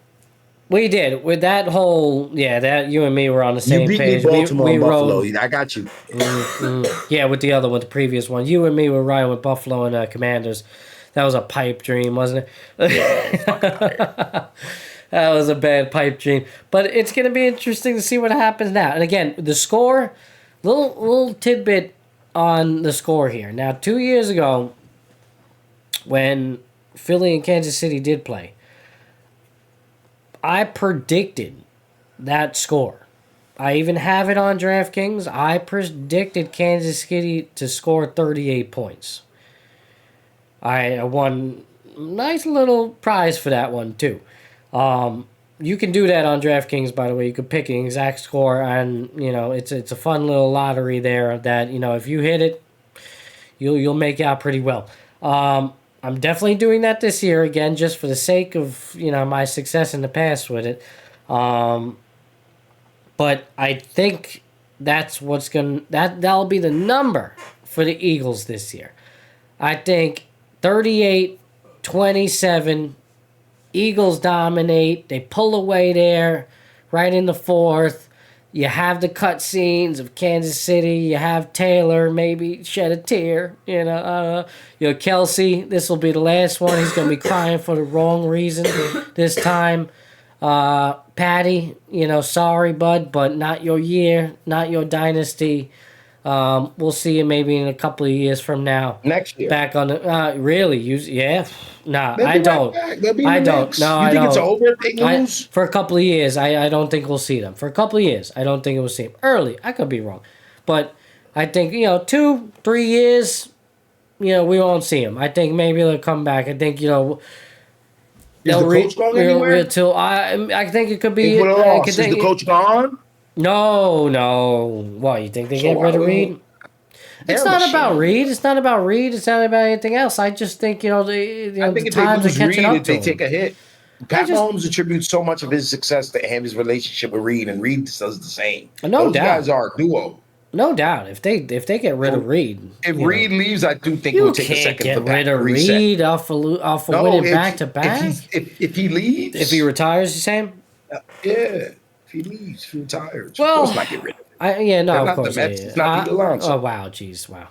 We did. With that whole, that you and me were on the You same beat page. me, Baltimore, and Buffalo. rode- I got you. Yeah, with the other one, the previous one. You and me were riding with Buffalo and Commanders. That was a pipe dream, wasn't it? That was a bad pipe dream. But it's going to be interesting to see what happens now. And again, the score, little tidbit on the score here. Now, 2 years ago, when Philly and Kansas City did play, I predicted that score. I even have it on DraftKings. I predicted Kansas City to score 38 points. I won a nice little prize for that one, too. You can do that on DraftKings, by the way. You can pick an exact score, and, it's a fun little lottery there that, if you hit it, you'll make out pretty well. I'm definitely doing that this year again, just for the sake of my success in the past with it. But I think that's that'll be the number for the Eagles this year. I think 38-27. Eagles dominate. They pull away there, right in the fourth. You have the cut scenes of Kansas City. You have Taylor maybe shed a tear. Kelsey, this will be the last one. He's going to be crying for the wrong reason this time. Patty, sorry, bud, but not your year, not your dynasty. We'll see you maybe in a couple of years from now. Next year. Back on the, really? Nah, They'll I be don't. right back. They'll be in I the don't. mix. No, You I think don't. it's over if they lose? For a couple of years, I don't think we'll see them. For a couple of years, I don't think we'll see them. Early, I could be wrong. But I think, 2-3 years, we won't see them. I think maybe they'll come back. I think, Is the coach going anywhere? I think it could be. Is the coach gone? No. What, you think they get rid of Reed? It's They're a not about machine. Reed. It's not about Reed. It's not about anything else. I just think, I think the if they times lose are catching Reed, up to they him. take a hit. Pat just- Mahomes attributes so much of his success to his relationship with Reed, and Reed does the same. No Those doubt. guys are a duo. No doubt. If they get rid of Reed. If Reed leaves, I do think You we'll take a can't second get to back rid of reset. Reed off of winning back to back. If he leaves, If he retires, you saying? if he leaves, if he retires, Well, of course not get rid of him. They're not of the course. Mets. It's not Pete Alonso. Oh wow, jeez, wow.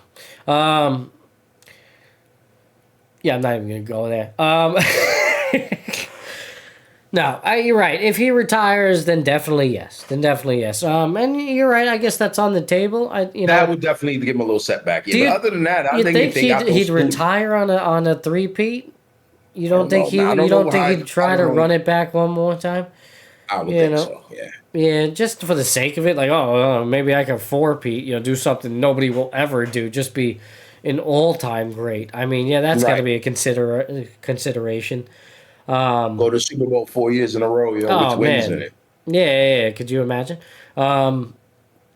Yeah, I'm not even gonna go there. No, you're right. If he retires, then definitely yes. And you're right. I guess that's on the table. That would definitely give him a little setback. Yeah, but other than that, I you think if they got those he'd two- retire on a three-peat? You don't think know, man. I don't know how- he'd try I to don't know. run it back one more time? I would you think know. so. Yeah. Yeah, just for the sake of it, like, maybe I can four-peat, do something nobody will ever do, just be an all-time great. I mean, yeah, that's got to Right. be a consideration. Go to Super Bowl 4 years in a row, with wins in it. Yeah. Could you imagine? I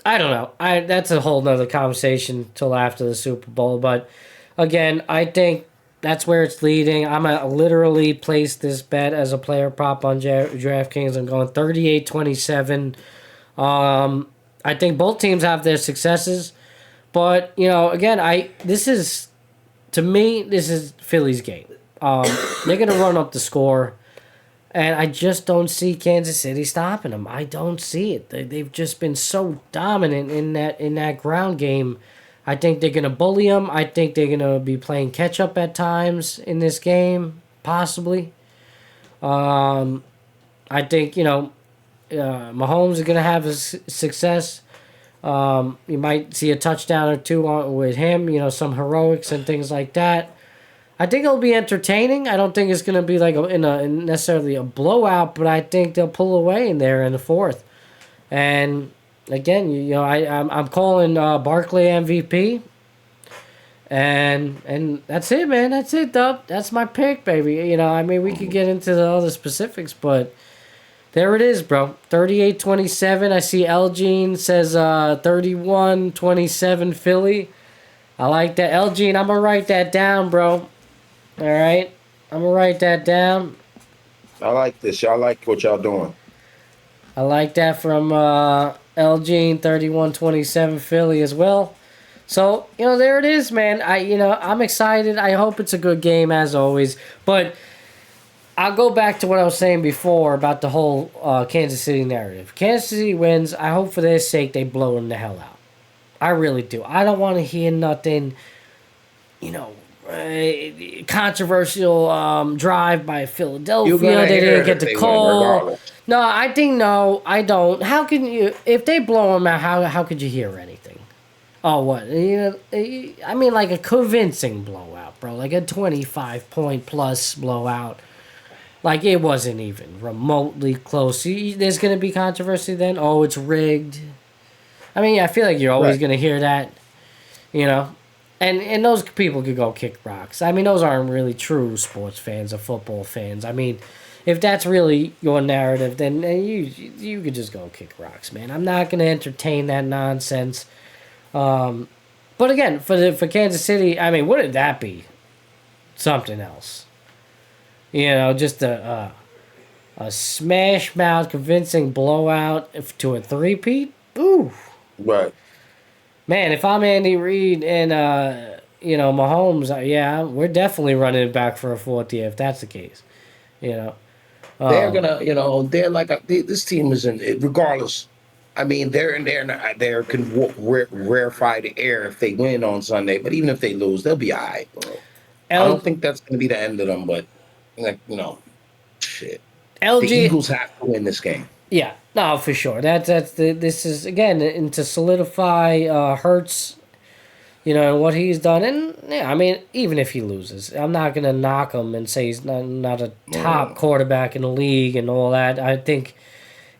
don't know. That's a whole nother conversation till after the Super Bowl. But again, I think that's where it's leading. I'm going to literally place this bet as a player prop on DraftKings. I'm going 38-27. I think both teams have their successes. But, again, this is Philly's game. They're going to run up the score. And I just don't see Kansas City stopping them. I don't see it. They've just been so dominant in that ground game. I think they're going to bully them. I think they're going to be playing catch-up at times in this game, possibly. I think, Mahomes is going to have success. You might see a touchdown or two with him, some heroics and things like that. I think it'll be entertaining. I don't think it's going to be like necessarily a blowout, but I think they'll pull away in there in the fourth. And again, I'm calling Barkley MVP. And that's it, man. That's it, Dub. That's my pick, baby. We could get into the other specifics, but there it is, bro. 38-27. I see Elgene says 31-27 Philly. I like that. Elgene, I'm going to write that down, bro. All right? I'm going to write that down. I like this. Y'all like what y'all doing. I like that from Elgene, 31-27 Philly as well. So, there it is, man. I'm excited. I hope it's a good game as always. But I'll go back to what I was saying before about the whole Kansas City narrative. Kansas City wins. I hope for their sake they blow them the hell out. I really do. I don't want to hear nothing, controversial drive by Philadelphia. They didn't get the call. No, I don't. How can you, if they blow them out, how could you hear anything? Oh, what? Like a convincing blowout, bro. Like a 25-point plus blowout. Like, it wasn't even remotely close. There's going to be controversy then? Oh, it's rigged. I feel like you're always going to hear that, And those people could go kick rocks. Those aren't really true sports fans or football fans. If that's really your narrative, then you could just go kick rocks, man. I'm not going to entertain that nonsense. But again, for Kansas City, wouldn't that be something else? Just a smash mouth, convincing blowout to a three-peat. Ooh. Right. Man, if I'm Andy Reid and Mahomes, we're definitely running it back for a fourth year if that's the case. They're gonna, they're like this team is in regardless. They're in there. They can rarefy the air if they win on Sunday. But even if they lose, they'll be all right, bro. I don't think that's gonna be the end of them. But shit. The Eagles have to win this game. Yeah, no, for sure. This is again and to solidify Hurts, what he's done, and even if he loses, I'm not gonna knock him and say he's not a top quarterback in the league and all that. I think,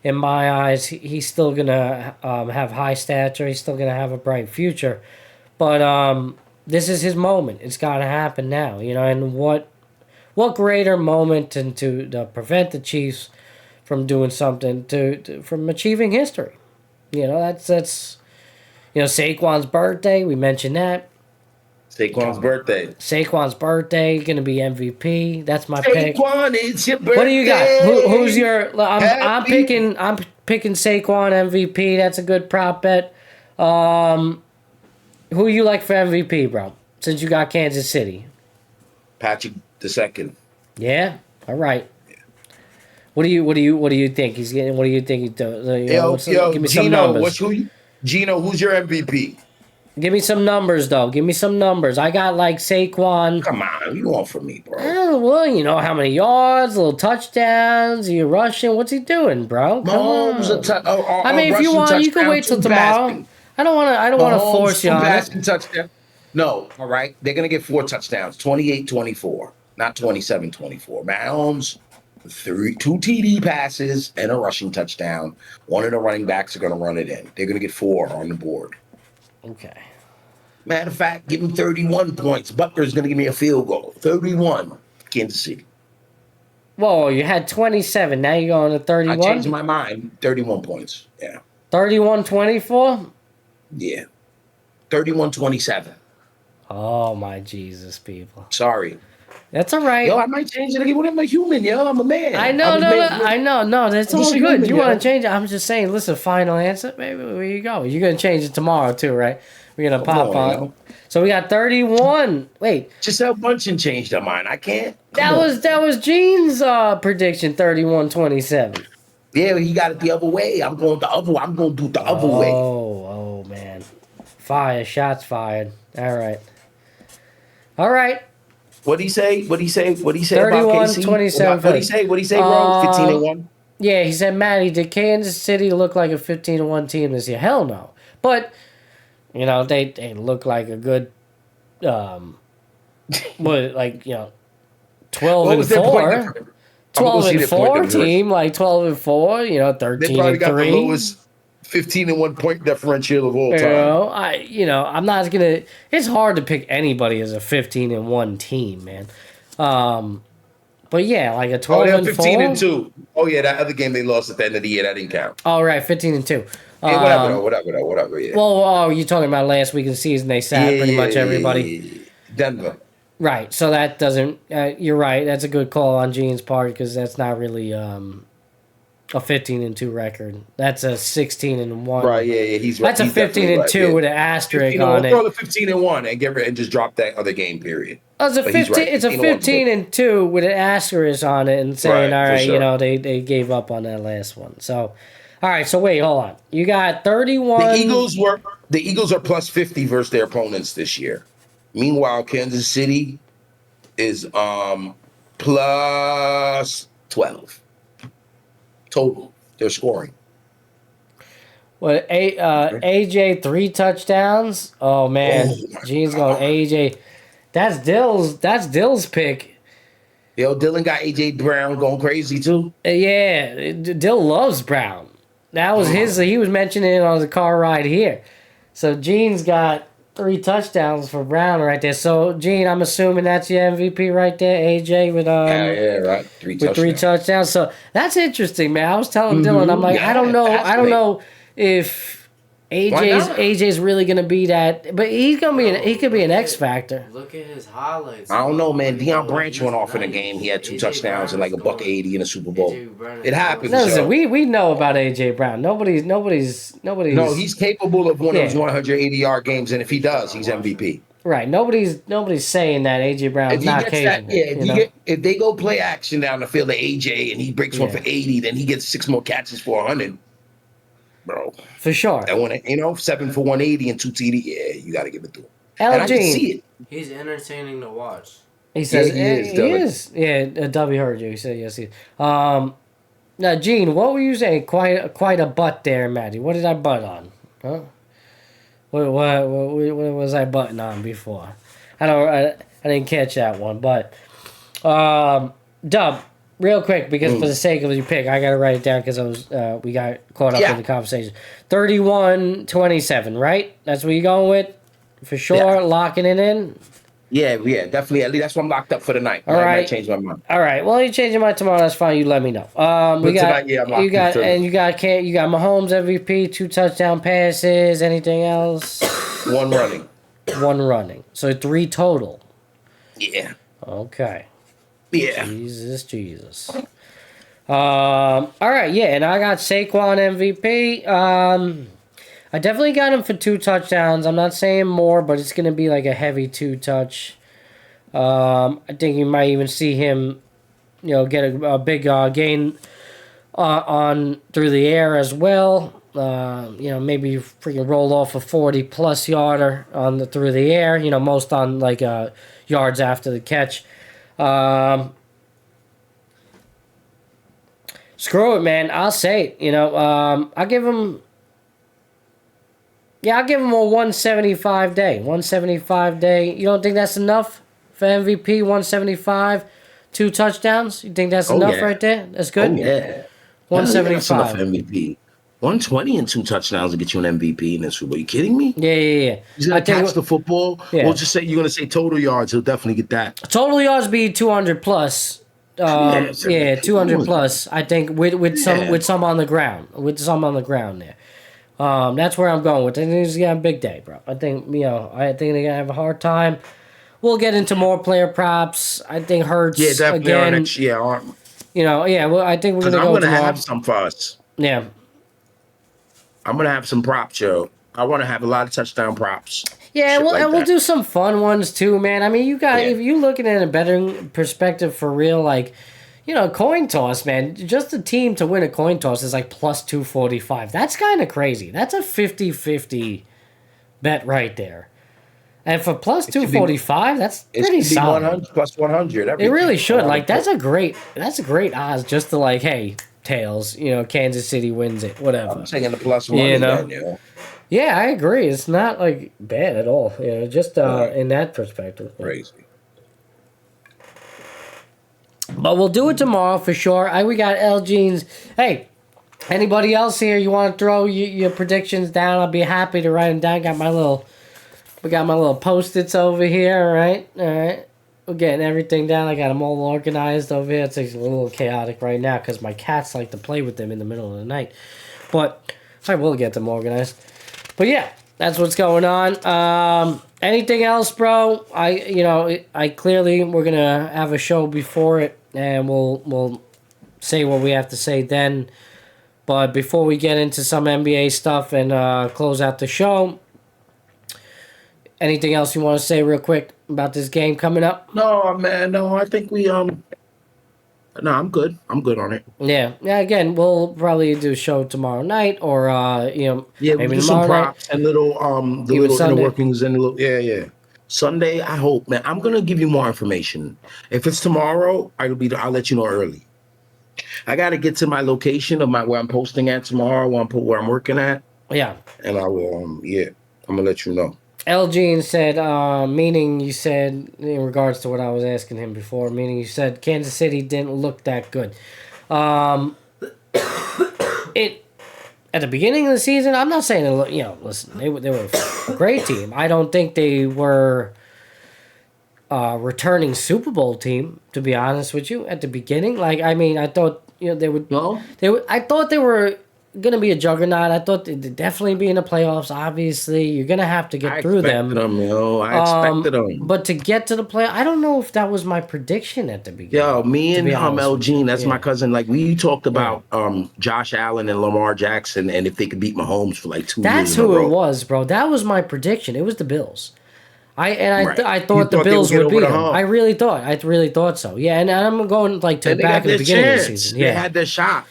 in my eyes, he's still gonna have high stature. He's still gonna have a bright future, but this is his moment. It's gotta happen now, And what greater moment than to prevent the Chiefs from doing something from achieving history. That's Saquon's birthday. We mentioned that. Saquon's birthday going to be MVP. That's my pick. Saquon, it's your birthday. What do you got? Who's your? I'm picking Saquon MVP. That's a good prop bet. Who you like for MVP, bro? Since you got Kansas City. Patrick II. Yeah. All right. What do you think he's getting? What do you think he's doing? Give me some numbers. Gino, who's your MVP? Give me some numbers, though. Give me some numbers. I got like Saquon. Come on, you want from me, bro? Well, how many yards, little touchdowns, are you rushing? What's he doing, bro? Mahomes if you want, you can wait till tomorrow. I don't want to force you on it. Touchdown. No, all right. They're gonna get 4 touchdowns, 28-24, not 27-24. Mahomes. 2 TD passes and a rushing touchdown. One of the running backs are going to run it in. They're going to get 4 on the board. Okay. Matter of fact, give him 31 points. Butler's going to give me a field goal. 31, Kansas City. Whoa, you had 27. Now you're going to 31? I changed my mind. 31 points. Yeah. 31-24? Yeah. 31-27. Oh, my Jesus, people. Sorry. That's all right. Yo, I might change it again when I'm a human, yo. I'm a man. I know, no, that's I'm all just a good. human, You yo. want to change it? I'm just saying. Listen, final answer. Maybe where you go. You're gonna change it tomorrow too, right? We're gonna pop on. yo. So we got 31. Wait, Giselle Bundchen changed her mind. I can't. that was Gene's prediction. 31-27. Yeah, he got it the other way. I'm going the other way. I'm going to do the other way. Oh man, fire! Shots fired. All right. What'd he say? What'd he say? What'd he say 31, about KC? 27. What'd he say? What'd he say, bro? 15-1? Yeah, he said, Matty, did Kansas City look like a 15-1 team this year? Hell no. But, you know, they look like a good, 12 What was their point 4. difference? 12 and 4 difference. team, like 12 and 4, 13 They probably and got 3. the lowest 15-1 point differential of all You time. know, I'm not gonna. It's hard to pick anybody as a 15-1 team, man. But yeah, like a 12 they're and 15-2. Oh yeah, that other game they lost at the end of the year, that didn't count. All right, 15-2. Yeah, whatever. Yeah. Well, you're talking about last week of the season. They sat pretty much everybody. Yeah. Denver. Right, so that doesn't. You're right. That's a good call on Gene's part because that's not really a 15-2 record. That's a 16-1. Right, yeah, he's right. That's a 15-2 with an asterisk on it. Throw the 15-1 and get rid and just drop that other game. Period. It's a But he's 15. right, It's a 15-2 with an asterisk on it, and saying, Right, all for right, sure. they gave up on that last one. So, all right. So wait, hold on. You got 31. The Eagles are plus 50 versus their opponents this year. Meanwhile, Kansas City is plus 12 total. They're scoring. What? AJ 3 touchdowns. Oh man, Gene's going AJ. That's Dill's pick. Yo, Dylan got AJ Brown going crazy too. Yeah, Dill loves Brown. That was his. He was mentioning it on the car ride here. So Gene's got 3 touchdowns for Brown right there. So Gene, I'm assuming that's your MVP right there. AJ with Right. 3 touchdowns. 3 touchdowns. So that's interesting, man. I was telling Dylan, I'm like, Yeah, I don't know fascinating. if Why not? AJ's really gonna be that, but he could be an X factor. Look at his highlights. I don't know, man. Deion Branch went off in a game. He had 2 touchdowns and like $180 in the Super Bowl. It happens. No, listen, yo. we know about AJ Brown. Nobody's. No, he's capable of one of those Yeah. 180-yard games, and if he does, he's MVP. right. Nobody's saying that AJ Brown's not capable. If they go play action down the field to AJ and he breaks one Yeah. for 80, then he gets 6 more catches for 100. Bro, For sure. that one, 7 for 180 and 2 TD. Yeah, you got to give it to him. L. And I can Gene. see it. He's entertaining to watch. He says he is, he Dubby. is. Yeah, Dubby heard you. He said yes. He is. Now, Gene, what were you saying? Quite a butt there, Matty. What did I butt on? Huh? What was I butting on before? I didn't catch that one, but Dub, real quick, because for the sake of your pick, I gotta write it down because we got caught up in the conversation. 31-27, right? That's what you're going with for sure. Yeah. Locking it in. Yeah, definitely. At least that's why I'm locked up for the night. All I right. might change my mind. All right. Well, you changing mine tomorrow. That's fine. You let me know. We got tonight, yeah, I'm locked you got in. and you got Mahomes MVP, 2 touchdown passes. Anything else? One running. 1 running. So 3 total. Yeah. Okay. Yeah. Jesus. All right. Yeah, and I got Saquon MVP. I definitely got him for 2 touchdowns. I'm not saying more, but it's gonna be like a heavy 2 touch. I think you might even see him, get a big gain on through the air as well. Maybe freaking roll off a 40+ yarder through the air. Most on like yards after the catch. Screw it, man. I'll say it. I'll give him. Yeah, I'll give him a 175 day. 175 day. You don't think that's enough for MVP? 175, 2 touchdowns. You think that's enough right there? That's good. Oh, yeah. 175. That's enough MVP. 120 and 2 touchdowns to get you an MVP in this Super Bowl. Are you kidding me? Yeah. He's gonna catch the football. Yeah. We'll just say you're gonna say total yards. He'll definitely get that. Total yards be 200 plus. 200 plus. I think with some on the ground. With some on the ground there. That's where I'm going with. I think he's gonna have a big day, bro. I think they're gonna have a hard time we'll get into more player props. I think Hurts Yeah, definitely again. on next year. Well, I think we're Because gonna I'm go gonna tomorrow. have some for us. Yeah. I'm gonna have some props, yo. I want to have a lot of touchdown props. Yeah, Shit well, like and we'll that. do some fun ones too, man. I mean, Yeah. if you looking at a betting perspective for real, like, coin toss, man. Just the team to win a coin toss is like plus 245. That's kind of crazy. That's a 50-50 bet right there. And for plus 245, that's It pretty should be solid. 100 plus 100. It Everything. really should. Like, that's a great odds just to like, hey, tails, Kansas City wins it, whatever. I'm taking the plus money, then, yo. Yeah, I agree. It's not like bad at all. Just in that perspective. Crazy. But we'll do it tomorrow for sure. We got L Jeans. Hey, anybody else here? You want to throw your predictions down? I'll be happy to write them down. We got my little Post-its over here. All right. We're getting everything down. I got them all organized over here. It's a little chaotic right now because my cats like to play with them in the middle of the night. But I will get them organized. But yeah, that's what's going on. Anything else, bro? I clearly we're gonna have a show before it, and we'll say what we have to say then. But before we get into some NBA stuff and close out the show, anything else you want to say real quick about this game coming up? No, man. No, I think we No, I'm good. I'm good on it. Yeah. Again, we'll probably do a show tomorrow night, or Yeah, maybe we'll do some tomorrow night. props and little the Even little Sunday. inner workings and yeah. Sunday, I hope, man. I'm gonna give you more information. If it's tomorrow, I'll let you know early. I gotta get to my location of where I'm posting at tomorrow, where I'm working at, Yeah. and I will I'm gonna let you know. LG said, meaning you said, in regards to what I was asking him before, meaning you said Kansas City didn't look that good. At the beginning of the season, I'm not saying, listen, they were a great team. I don't think they were a returning Super Bowl team, to be honest with you, at the beginning. I thought, they would, No? I thought they were going to be a juggernaut. I thought they'd definitely be in the playoffs. Obviously, you're going to have to get through them. I expected them. But to get to the play, I don't know if that was my prediction at the beginning. Yo, me to and be honest with Elgene, that's you. my cousin. Like, we talked about Josh Allen and Lamar Jackson, and if they could beat Mahomes for like 2 years. That's in a who row. it was, bro. That was my prediction. It was the Bills. I Right. thought You the thought they Bills would get would beat over the them. hump. I really thought so. Yeah, and I'm going like to And they back got at the their beginning of the chance. season. They Yeah, had their shot.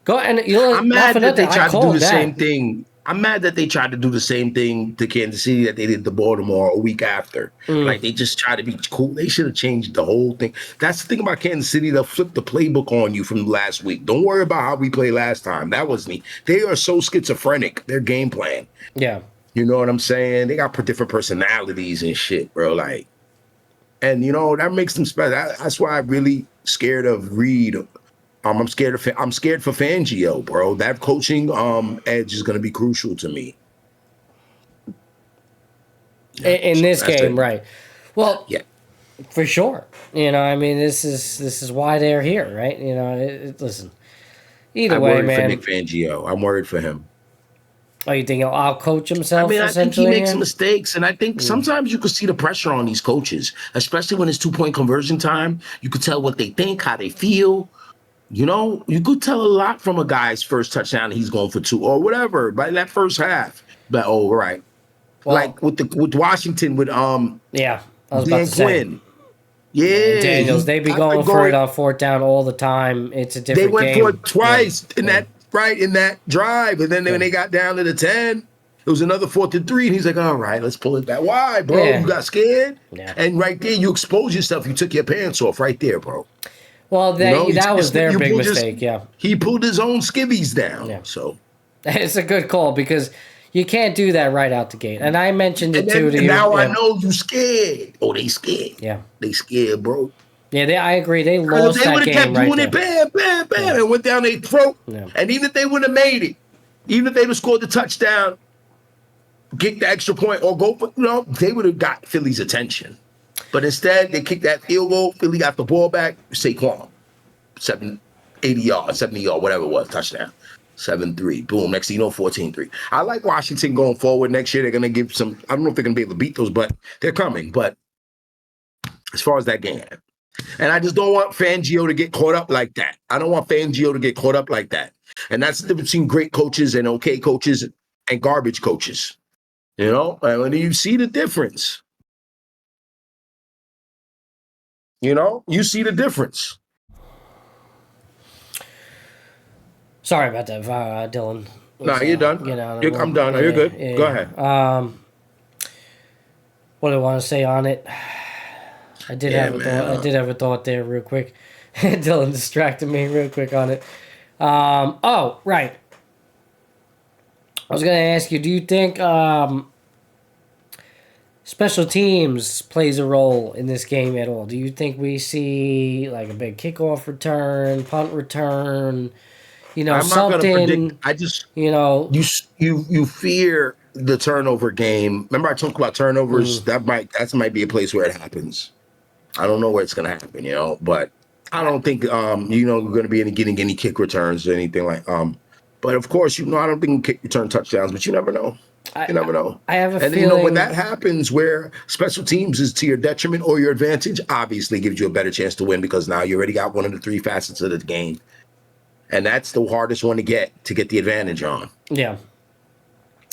go and I'm mad that they tried to do the same thing. thing. I'm mad that they tried to do the same thing to Kansas City that they did to Baltimore a week after. Like, they just tried to be cool. They should have changed the whole thing. That's the thing about Kansas City. They'll flip the playbook on you from last week. Don't worry about how we played last time. That was me. They are so schizophrenic, their game plan. Yeah. You know what I'm saying? They got different personalities and shit, bro. Like, and that makes them special. That's why I'm really scared of Reed. I'm scared for Fangio, bro. That coaching edge is going to be crucial to me. In this That's game, it. right? Well, Yeah. for sure. This is why they're here, right? Listen. Either I'm way, worried man. for Nick Fangio. I'm worried for him. Oh, you think he'll outcoach himself? I mean, I think he essentially makes here? mistakes, and I think sometimes you can see the pressure on these coaches, especially when it's 2-point conversion time. You could tell what they think, how they feel. You could tell a lot from a guy's first touchdown. He's going for 2 or whatever by that first half. But right, Well, like with Washington with yeah, I was about Dan to say. Quinn. Yeah, Daniels, they be going for it on fourth down all the time. It's a They different went game. for it twice in that drive, and then when they got down to the 10, it was another 4th and 3, and he's like, "All right, let's pull it back." Why, bro? Yeah. You got scared, Yeah. and right there, you exposed yourself. You took your pants off right there, bro. Well, that was their You big pulled mistake. Yeah, He pulled his own skivvies down. Yeah. So, it's a good call because you can't do that right out the gate. And I mentioned it and too to then, you. now I yeah. know you scared. Oh, they scared. Yeah, They scared, bro. I agree. They If lost they that would have kept game right doing there. it, bam, bam, and went down their throat. Yeah. And even if they would have made it, even if they would have scored the touchdown, get the extra point, or go for, they would have got Philly's attention. But instead, they kicked that field goal. Philly got the ball back. Saquon, 80 yards, 70 yards, whatever it was, touchdown. 7-3. Boom. Next thing you know, 14-3. I like Washington going forward next year. They're going to give some, I don't know if they're going to be able to beat those, but they're coming. But as far as that game. And I just don't want Fangio to get caught up like that. I don't want Fangio to get caught up like that. And that's the difference between great coaches and okay coaches and garbage coaches. You know, and when you see the difference. You know, you see the difference. Sorry about that, Dylan. No, you're done. I'm done. You're good. Yeah. Go ahead. What do I want to say on it? I did have a thought there real quick. Dylan distracted me real quick on it. Oh, right. I was going to ask you, do you think special teams plays a role in this game at all? Do you think we see like a big kickoff return, punt return, you know, I'm something? not gonna predict. I just, you know, you fear the turnover game. Remember, I talked about turnovers. That might be a place where it happens. I don't know where it's gonna happen, you know, but I don't think you know, we're gonna be getting any kick returns or anything like But of course, you know, I don't think kick return touchdowns, but you never know. You never know. I have a feeling. And you know, when that happens, where special teams is to your detriment or your advantage, obviously gives you a better chance to win because now you already got one of the three facets of the game. And that's the hardest one to get the advantage on. Yeah.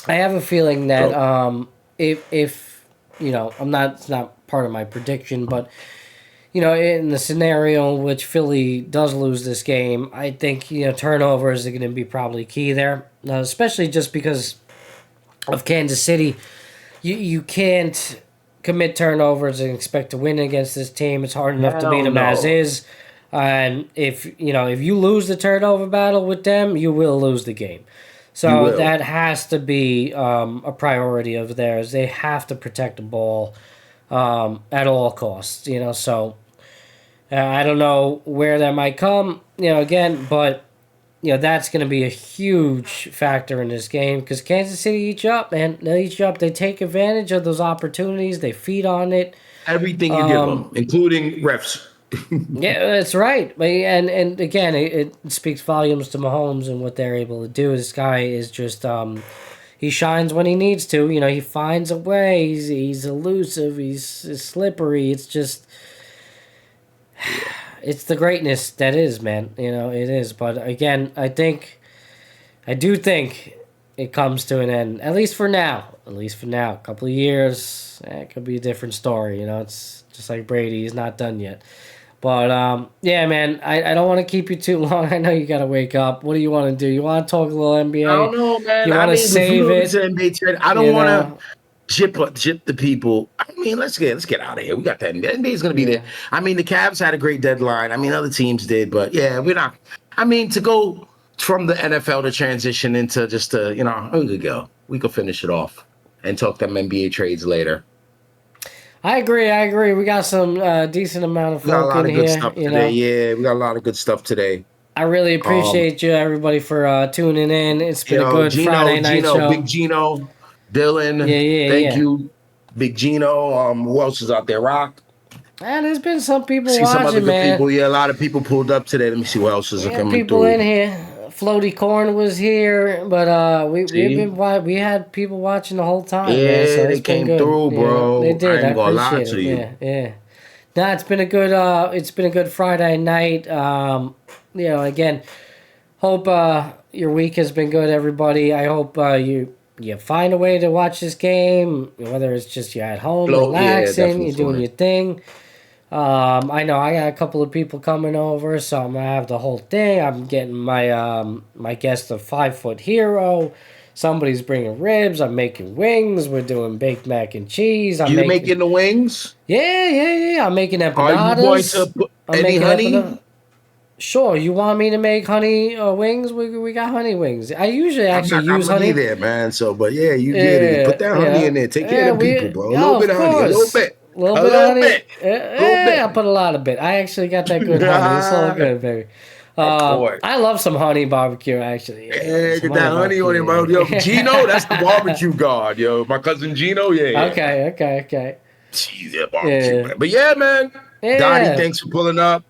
I have a feeling that if you know, it's not part of my prediction, but you know, in the scenario in which Philly does lose this game, I think, you know, turnovers are going to be probably key there, especially just because of Kansas City. You can't commit turnovers and expect to win against this team. It's hard enough to beat them as is. And if you lose the turnover battle with them, you will lose the game. So that has to be a priority of theirs. They have to protect the ball at all costs, you know. So I don't know where that might come, you know, again, but you know, that's going to be a huge factor in this game because Kansas City eats you up, man. They eat you up. They take advantage of those opportunities. They feed on it. Everything you give them, including refs. Yeah, that's right. And again, it speaks volumes to Mahomes and what they're able to do. This guy is just he shines when he needs to. You know, he finds a way. He's elusive. He's slippery. It's just it's the greatness that is, man. You know, it is. But again, I do think it comes to an end, at least for now. A couple of years, it could be a different story. You know, it's just like Brady. He's not done yet. But, yeah, man, I don't want to keep you too long. I know you got to wake up. What do you want to do? You want to talk a little NBA? I don't know, man. You want to save it? I don't want to jip the people. I mean, let's get out of here. We got that. The NBA's going to be there. I mean, the Cavs had a great deadline. I mean, other teams did. But, yeah, we're not. I mean, to go from the NFL to transition into just, you know, we could go. We could finish it off and talk them NBA trades later. I agree. We got some decent amount of folk in here. Stuff today. Yeah, we got a lot of good stuff today. I really appreciate you, everybody, for tuning in. It's been a good Friday night show. Big Gino, Dylan. Thank you, Big Gino. Who else is out there? Rock. And there's been some people See watching, some other good man. People. Yeah, a lot of people pulled up today. Let me see what else is coming people through. in here. Floaty Corn was here, but we had people watching the whole time. Yeah, man, so they came through, bro. They did. I ain't gonna lie appreciate to you. Yeah. Nah, it's been a good Friday night. You know, again, hope your week has been good, everybody. I hope you find a way to watch this game, whether it's just you're at home relaxing, you're doing your thing. I know I got a couple of people coming over, so I'm gonna have the whole thing. I'm getting my guest a 5-foot hero. Somebody's bringing ribs. I'm making wings. We're doing baked mac and cheese. You making the wings? Yeah. I'm making empanadas. Are you going to put any honey? Sure. You want me to make honey wings? We got honey wings. I usually use honey. I'm there, man. So, but yeah, you get it. Put that honey in there. Take care of the people, bro. A little bit of honey. A little bit. A little bit. I put a lot of bit. I actually got that good honey. It's all good, baby. I love some honey barbecue, actually. Yeah, get that honey on it, bro. Yo, Gino, that's the barbecue god, yo. My cousin Gino, yeah. Okay. Jeez, yeah, barbecue, man. But yeah, man. Yeah. Dottie, thanks for pulling up.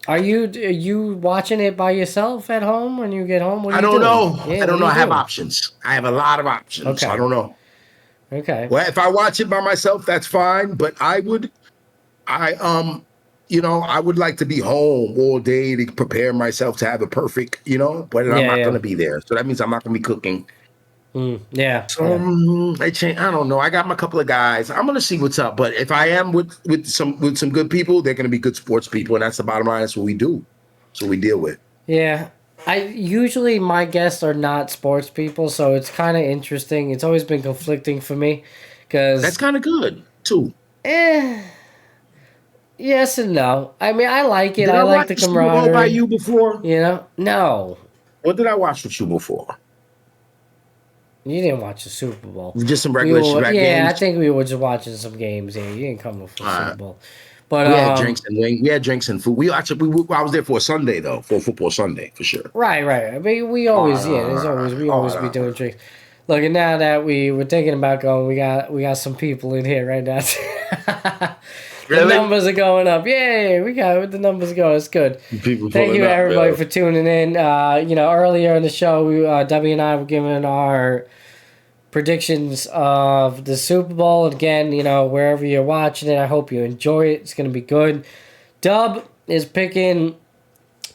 Are you watching it by yourself at home when you get home? I don't know. I don't know. I have options. I have a lot of options. Okay. I don't know. Okay. Well, if I watch it by myself, that's fine. But I I would like to be home all day to prepare myself to have a perfect, but I'm not going to be there. So that means I'm not going to be cooking. Yeah. So I don't know. I got my couple of guys. I'm going to see what's up. But if I am with some good people, they're going to be good sports people, and that's the bottom line. That's what we do. That's what we deal with. Yeah. Usually my guests are not sports people, so it's kind of interesting. It's always been conflicting for me because that's kind of good too. Yes and no. I mean, I like it. Did I like watch the Superbowl camaraderie. by you before? No. What did I watch with you before? You didn't watch the Super Bowl. Just some regular games? Yeah, I think we were just watching some games. Yeah, you didn't come for the Super Bowl. But we had drinks and food. I was there for a Sunday though, for a football Sunday for sure. Right. I mean, we always be doing drinks. Look, and now that we're thinking about going, we got some people in here right now. The numbers are going up. Yay! The numbers going. It's good. Thank you everybody for tuning in. Earlier in the show, Dubby and I were giving our predictions of the Super Bowl. Again, wherever you're watching it, I hope you enjoy it. It's going to be good. Dub is picking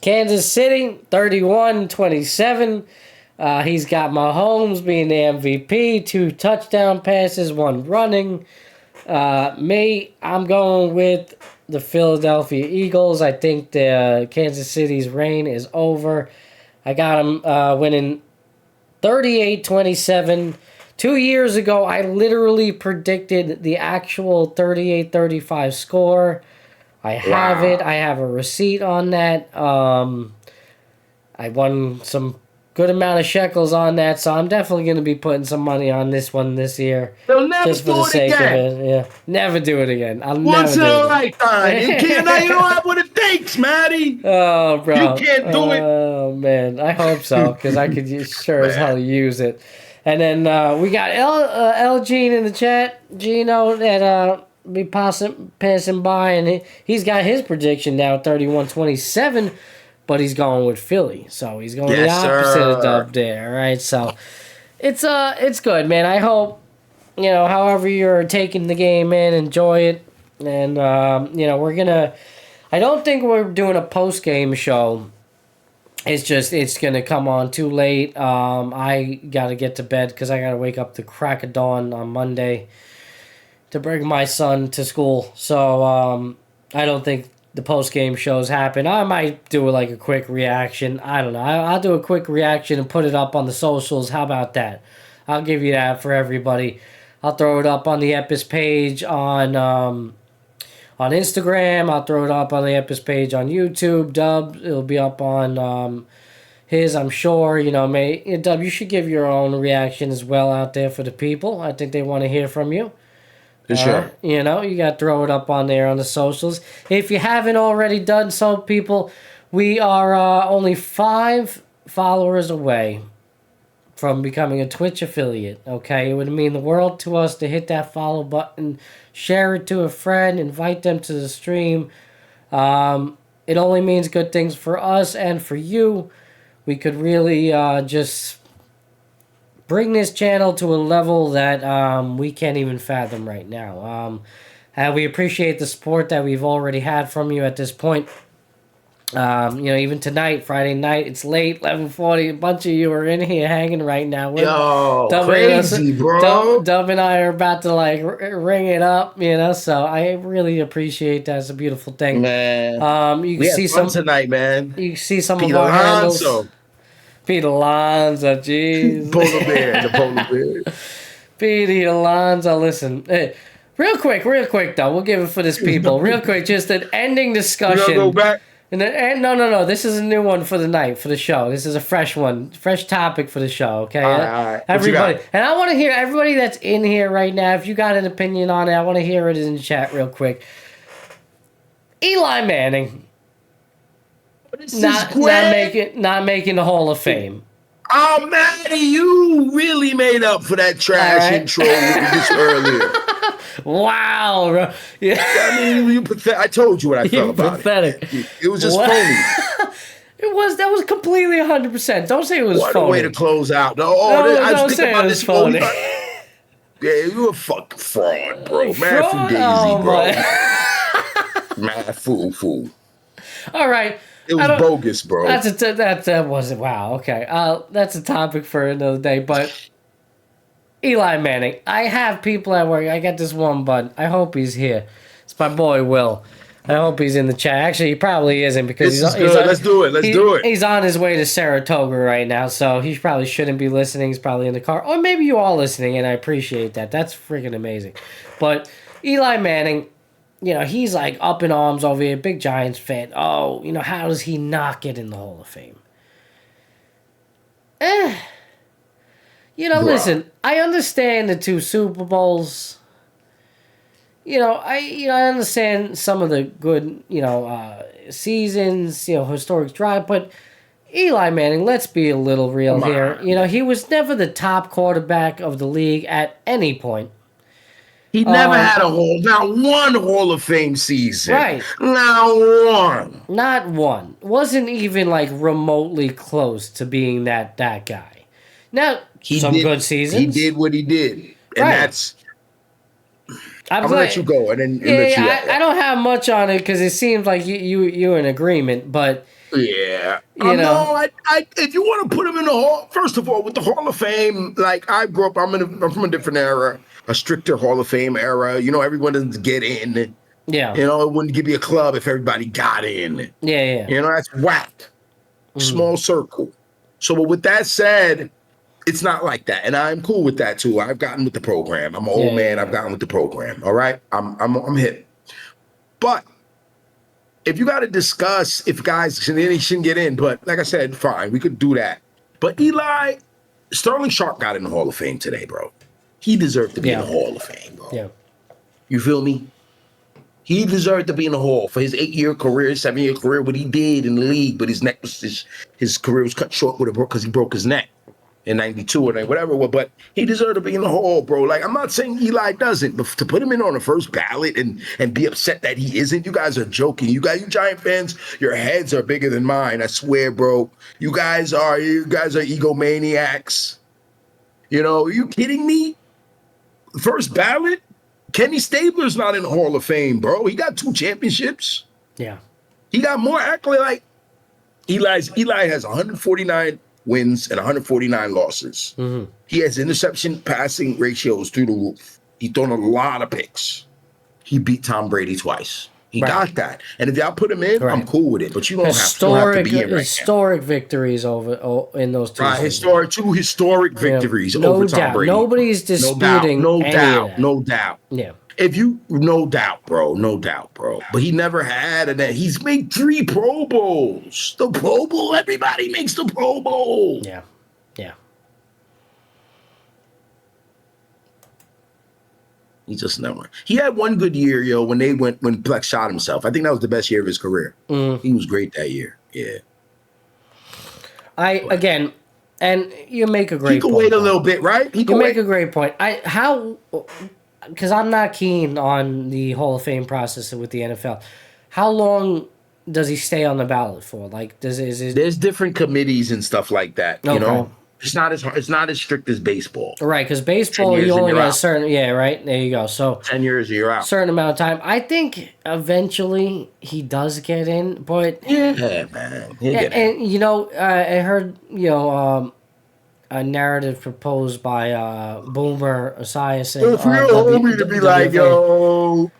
Kansas City 31-27. He's got Mahomes being the MVP, 2 touchdown passes, 1 running. I'm going with the Philadelphia Eagles. I think the Kansas City's reign is over. I got them winning 38-27. 2 years ago, I literally predicted the actual 38-35 score. I have it. I have a receipt on that. I won some good amount of shekels on that, so I'm definitely going to be putting some money on this one this year. They'll never do it again. Yeah, never do it again. Once in a lifetime. You don't have what it takes, Matty. Oh, bro. You can't do it. Oh, man. I hope so, because I could sure as hell use it. And then we got L Gene in the chat. Gino that be passing by, and he's got his prediction now, 31-27. But he's going with Philly, so he's going the opposite of Dub there, right? So it's good, man. I hope however you're taking the game in, enjoy it, and we're gonna. I don't think we're doing a post game show. It's gonna come on too late. I gotta get to bed because I gotta wake up the crack of dawn on Monday to bring my son to school. So I don't think the post-game shows happen. I might do like a quick reaction. I don't know. I'll do a quick reaction and put it up on the socials. How about that? I'll give you that for everybody. I'll throw it up on the Epis page on Instagram. I'll throw it up on the Epis page on YouTube. Dub, it'll be up on his, I'm sure. Dub, you should give your own reaction as well out there for the people. I think they want to hear from you. For sure. You got to throw it up on there on the socials. If you haven't already done so, people, we are only 5 followers away from becoming a Twitch affiliate, okay? It would mean the world to us to hit that follow button, share it to a friend, invite them to the stream. It only means good things for us and for you. We could really just bring this channel to a level that we can't even fathom right now. And we appreciate the support that we've already had from you at this point. Even tonight, Friday night, it's late, 11:40. A bunch of you are in here hanging right now. Crazy, bro. Dub and I are about to ring it up, so I really appreciate that. It's a beautiful thing. Man, you can see some tonight, man. You can see some Pete of our handles. Alonso. Pete Alonso, jeez. The polar bear. Pete Alonso, listen. Hey, real quick, though. We'll give it for this people. Real quick, just an ending discussion. You gonna go back? No. This is a new one for the night, for the show. This is a fresh one. Fresh topic for the show, okay? All right. Everybody. And I want to hear everybody that's in here right now, if you got an opinion on it, I want to hear it in the chat real quick. Eli Manning. Not making the Hall of Fame. Oh, Matty, you really made up for that trash intro this earlier. Wow, bro. Yeah. I mean, you pathetic. I told you what I felt about pathetic. It was just phony. That was completely 100%. Don't say it was what phony. What a way to close out. Don't say it was phony. Yeah, you a fucking fraud, bro. Fraud? Mad Fugazi, bro. Mad fool. All right. It was bogus, bro. That wasn't wow. Okay, that's a topic for another day. But Eli Manning, I have people at work. I got this one bud. I hope he's here. It's my boy Will. I hope he's in the chat. Actually, he probably isn't because Let's do it. He's on his way to Saratoga right now, so he probably shouldn't be listening. He's probably in the car, or maybe you are listening, and I appreciate that. That's freaking amazing. But Eli Manning, he's like up in arms over here, big Giants fan. Oh, how does he not get in the Hall of Fame? Listen, I understand the 2 Super Bowls. I understand some of the good, seasons, historic drive, but Eli Manning, let's be a little real here. He was never the top quarterback of the league at any point. He never had not one Hall of Fame season. Right. Not one. Wasn't even like remotely close to being that guy. Now, good seasons. He did what he did. And that's... I'm going to let you go. And then I don't have much on it because it seems like you're in agreement, but... Yeah. No, if you want to put him in the Hall... First of all, with the Hall of Fame, like I grew up, I'm from a different era. A stricter Hall of Fame era. Everyone doesn't get in. Yeah. It wouldn't give you a club if everybody got in. Yeah. That's whack. Small circle. So with that said, it's not like that. And I'm cool with that too. I've gotten with the program. I'm an old man. I've gotten with the program. All right. I'm hip. But if you got to discuss if guys shouldn't get in, but like I said, fine, we could do that. But Sterling Sharp got in the Hall of Fame today, bro. He deserved to be in the Hall of Fame, bro. Yeah. You feel me? He deserved to be in the Hall for his 8-year career, 7-year career, what he did in the league, but his neck was his career was cut short because he broke his neck in 92 or whatever. But he deserved to be in the Hall, bro. Like, I'm not saying Eli doesn't, but to put him in on the first ballot and be upset that he isn't, you guys are joking. You Giant fans, your heads are bigger than mine. I swear, bro. You guys are egomaniacs. Are you kidding me? First ballot? Kenny Stabler's not in the Hall of Fame, bro. He got 2 championships. Yeah. He got more accolades. Like Eli has 149 wins and 149 losses. Mm-hmm. He has interception passing ratios through the roof. He's thrown a lot of picks. He beat Tom Brady twice. He got that. And if y'all put him in, I'm cool with it. But you don't have to be in right historic victories in those 2 seasons. Two historic victories over Tom Brady. Nobody's disputing no doubt. Yeah. No doubt, bro. But he never had that. He's made 3 Pro Bowls. The Pro Bowl, everybody makes the Pro Bowl. Yeah. He just never. He had one good year, when Plex shot himself. I think that was the best year of his career. He was great that year. Yeah. And you make a great point. He could wait a little bit, right? You make a great point. Because I'm not keen on the Hall of Fame process with the NFL. How long does he stay on the ballot for? Like, there's different committees and stuff like that. Okay. It's not as strict as baseball. Right, because baseball, you only got a certain... Yeah, right? There you go. So 10 years, you're out. Certain amount of time. I think eventually he does get in, but... Yeah, man. He'll get in. And, I heard, a narrative proposed by Boomer Esiason. If you're homie to be like,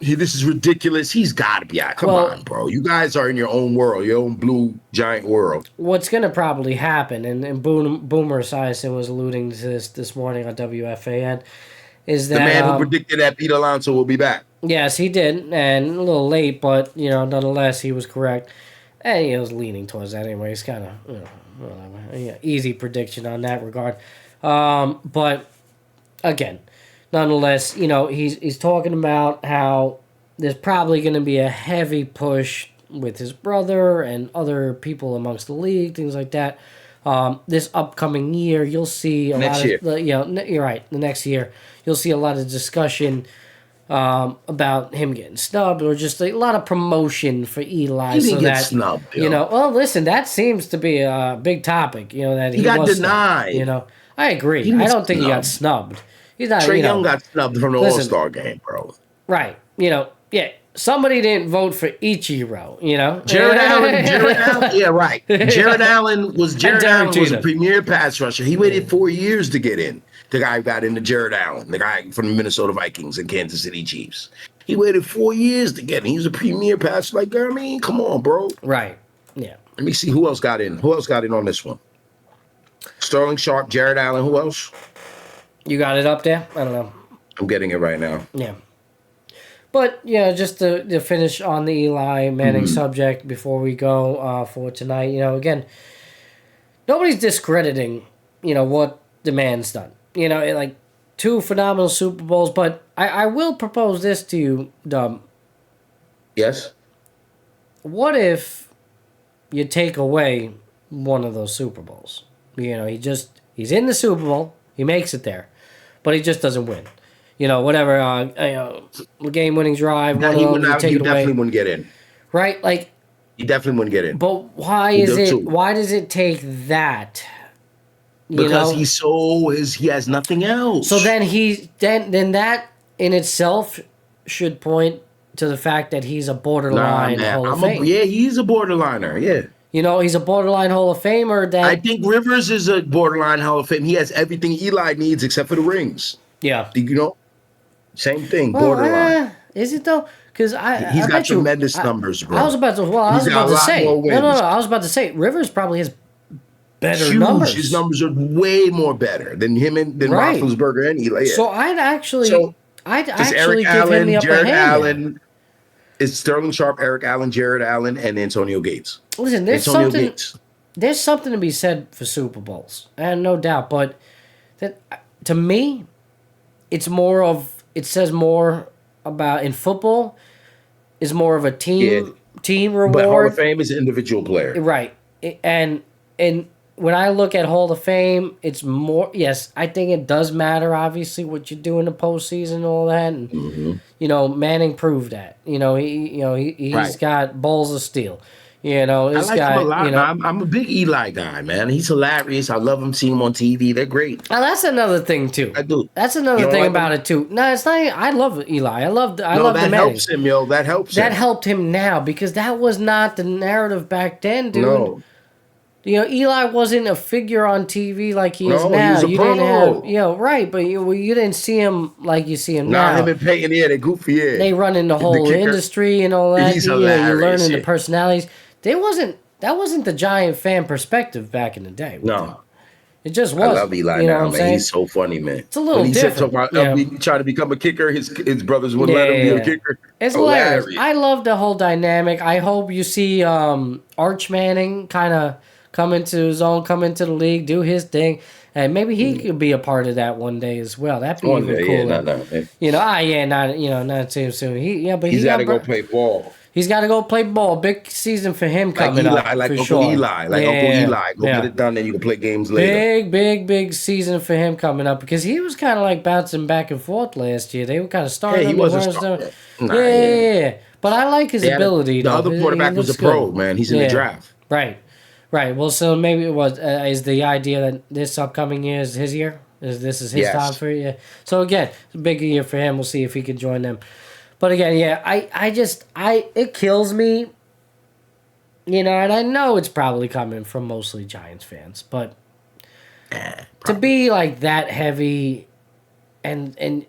this is ridiculous, he's got to be out. Come on, bro. You guys are in your own world, your own blue giant world. What's going to probably happen, and Boomer Esiason was alluding to this morning on WFAN, is that... The man who predicted that Pete Alonso will be back. Yes, he did, and a little late, but, nonetheless, he was correct. And he was leaning towards that anyway. It's kind of, easy prediction on that regard. But again, nonetheless, he's talking about how there's probably going to be a heavy push with his brother and other people amongst the league, things like that. This upcoming year, you'll see a lot of, you're right. The next year, you'll see a lot of discussion about him getting snubbed or just a lot of promotion for Eli. He didn't get snubbed. Well, listen, that seems to be a big topic. That he got was denied. Snubbed, I agree. I don't think he got snubbed. He's not. Trey Young got snubbed from the All-Star game, bro. Right. somebody didn't vote for Ichiro, you know? Jared Allen, yeah, right. Jared Allen was a premier pass rusher. He waited 4 years to get in. The guy got into Jared Allen, the guy from the Minnesota Vikings and Kansas City Chiefs. He waited 4 years to get in. He was a premier pass. Like, I mean, come on, bro. Right. Yeah. Let me see who else got in. Who else got in on this one? Sterling Sharp, Jared Allen. Who else? You got it up there? I don't know. I'm getting it right now. Yeah. But, yeah, just to finish on the Eli Manning subject before we go for tonight, you know, again, nobody's discrediting, you know, what the man's done. You know, like 2 phenomenal Super Bowls, but I will propose this to you, Dub. Yes? What if you take away one of those Super Bowls? You know, he's in the Super Bowl, he makes it there, but he just doesn't win. You know, whatever, game-winning drive, No, he definitely wouldn't get in. Right? Like, he definitely wouldn't get in. but why does it take that? Because he has nothing else. So then then that in itself should point to the fact that he's a borderline Hall of Fame. He's a borderliner. Yeah. You know, he's a borderline Hall of Famer. I think Rivers is a borderline Hall of Fame. He has everything Eli needs except for the rings. Yeah. You know, same thing. Borderline. Is it though? Because he's got tremendous numbers, bro. I was about to say. No. I was about to say Rivers probably has better numbers. His numbers are way more better than him and Roethlisberger and Eli. Yeah. So I'd actually give Allen, him the upper Jared hand. Allen. It's Sterling Sharp, Eric Allen, Jared Allen, and Antonio Gates. Listen, there's something to be said for Super Bowls, and no doubt. But that to me, it says more about in football is more of a team reward. But Hall of Fame is an individual player, right? And when I look at Hall of Fame, it's more. Yes, I think it does matter. Obviously, what you do in the postseason and all that, and you know, Manning proved that. You know, he's got balls of steel. You know, this guy. Him a lot. You know, I'm a big Eli guy, man. He's hilarious. I love him. Seeing him on TV. They're great. Now, that's another thing too. I do. That's another thing about it too. No, it's not. I love Eli. I love the Manning. That helps him, yo. That helps him. That helped him now because that was not the narrative back then, dude. No. You know, Eli wasn't a figure on TV like he is now. He was a you pro. didn't have, right, but you didn't see him like you see him now. Him and Peyton, they're goofy, yeah. They run in the whole industry and all that. He's hilarious. You're learning the yeah. personalities. That wasn't the Giant fan perspective back in the day. No. It just was. I love Eli now, man. He's so funny, man. It's a little different. When he trying to become a kicker, his brothers wouldn't let him be a kicker. It's hilarious. I love the whole dynamic. I hope you see Arch Manning kind of come into his own, come into the league, do his thing, and maybe he could be a part of that one day as well. That'd be even cooler. Yeah, not too soon. But he's got to go play ball. He's got to go play ball. Big season for him coming up. Like for Uncle sure. Eli. Uncle Eli. Go get it done, then you can play games later. Big season for him coming up because he was kind of like bouncing back and forth last year. They were kind of starting. Yeah, he wasn't starting. Yeah. But I like his ability. The other quarterback was a pro, man. He's in the draft. Right. Well, so maybe it was is the idea that this upcoming year is his year? This is his time for it? Yeah. So again, it's a big year for him. We'll see if he can join them. But again, yeah, it kills me, you know, and I know it's probably coming from mostly Giants fans, but to be like that heavy and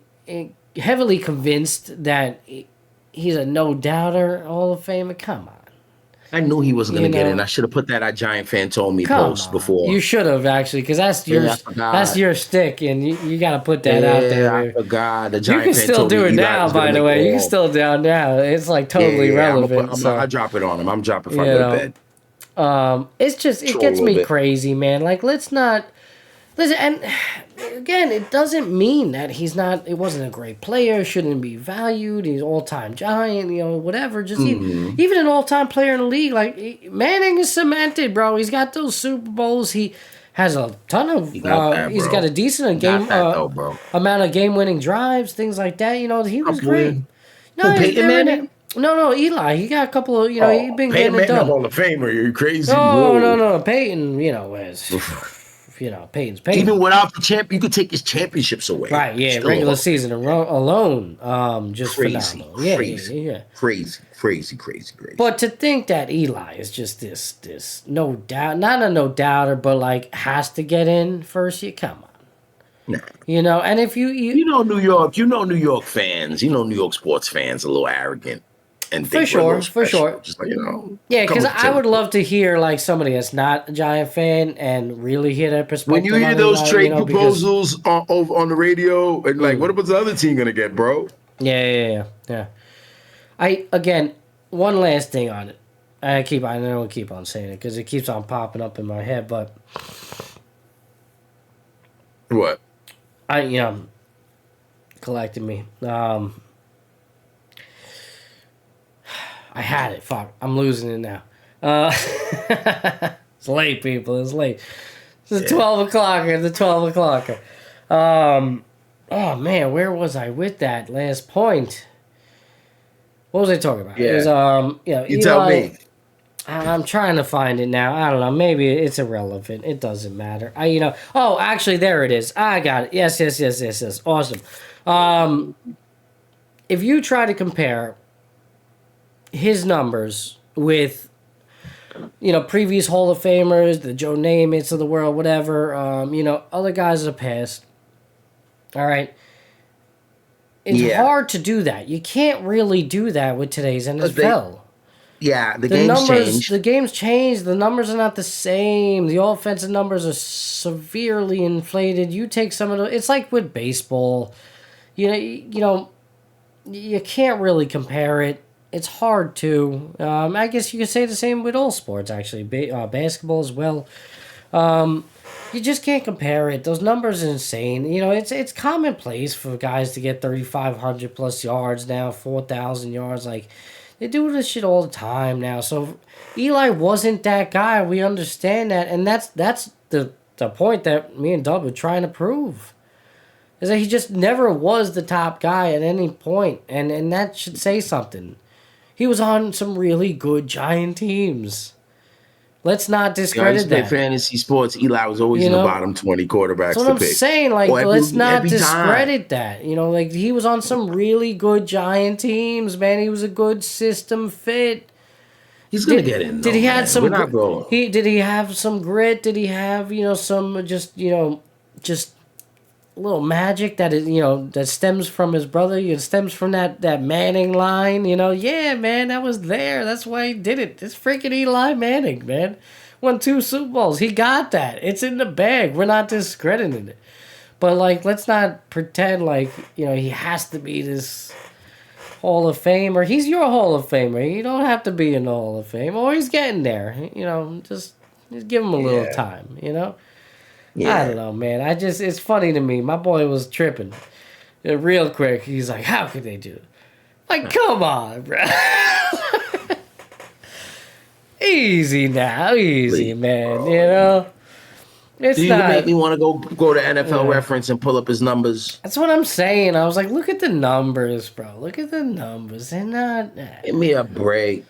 heavily convinced that he's a no-doubter Hall of Famer, come on. I knew he wasn't going to get in. I should have put that "A Giant Fan Told Me" post before. You should have actually, because that's your stick, and you got to put that out there. I forgot. The Giant You can still do it now, by the way. You can still do it now. It's like totally relevant. I'll drop it on him. I'm dropping before I go to bed. It's just it gets me crazy, man. Like let's not listen. And again, it doesn't mean that he's not. It wasn't a great player. Shouldn't be valued. He's all-time Giant. You know, whatever. Just even an all-time player in the league. Like Manning is cemented, bro. He's got those Super Bowls. He has a ton of. He's got a decent amount of game-winning drives, things like that. You know, he was great. No, Peyton Manning. No, Eli. He got a couple of. You know, he's been getting it done. Hall of Famer. You're crazy. No. Peyton. You know, Peyton's Peyton. Even without the champ, you could take his championships away. Right, yeah, Still regular a- season alone, just crazy, phenomenal. Yeah, crazy, yeah. crazy. But to think that Eli is just this no doubt, not a no doubter, but like has to get in first, come on. Nah. And if you New York fans, New York sports fans are a little arrogant. And For sure. Just like, yeah, because come I would love to hear like somebody that's not a Giant fan and really hear their perspective. When you hear on those Eli, trade proposals on the radio, and like, what was the other team gonna get, bro? Yeah. Again, one last thing on it. I don't keep on saying it because it keeps on popping up in my head, but What? Collecting me. I had it. Fuck. I'm losing it now. It's late, people. It's late. It's 12 o'clocker. The 12 o'clocker. Oh, man. Where was I with that last point? What was I talking about? Yeah. It was, You Eli, tell me. I'm trying to find it now. I don't know. Maybe it's irrelevant. It doesn't matter. Oh, actually, there it is. I got it. Yes. Awesome. If you try to compare his numbers with, previous Hall of Famers, the Joe Namaths of the world, whatever, other guys of the past, all right, it's hard to do that. You can't really do that with today's NFL. The game's changed. The game's changed. The numbers are not the same. The offensive numbers are severely inflated. You take some of the... It's like with baseball. You can't really compare it. It's hard to. I guess you could say the same with all sports, actually. Basketball as well. You just can't compare it. Those numbers are insane. It's commonplace for guys to get 3,500 plus yards now, 4,000 yards. Like, they do this shit all the time now. So Eli wasn't that guy. We understand that, and that's the point that me and Dub were trying to prove. Is that he just never was the top guy at any point, and that should say something. He was on some really good Giant teams. Let's not discredit that. Fantasy sports, Eli was always in the bottom 20 quarterbacks That's what I'm saying. Like, let's not discredit that. Like, he was on some really good Giant teams, man. He was a good system fit. He's gonna get in. Did he have some? We're not going. Did he have some grit? Did he have some just a little magic that is that stems from his brother? It stems from that Manning line. Yeah, man, that was there. That's why he did it. It's freaking Eli Manning, man. Won 2 Super Bowls. He got that. It's in the bag. We're not discrediting it. But like, let's not pretend like he has to be this Hall of Famer. He's your Hall of Famer. You don't have to be in the Hall of Fame. Or he's getting there. Just give him a little time. Yeah. I don't know, man. It's funny to me. My boy was tripping. Real quick, he's like, how could they do it? Like, come on, bro. Easy now. Easy, man. It's you not... make me want to go to NFL reference and pull up his numbers. That's what I'm saying. I was like, look at the numbers, bro. Look at the numbers. They're not... Give me a break.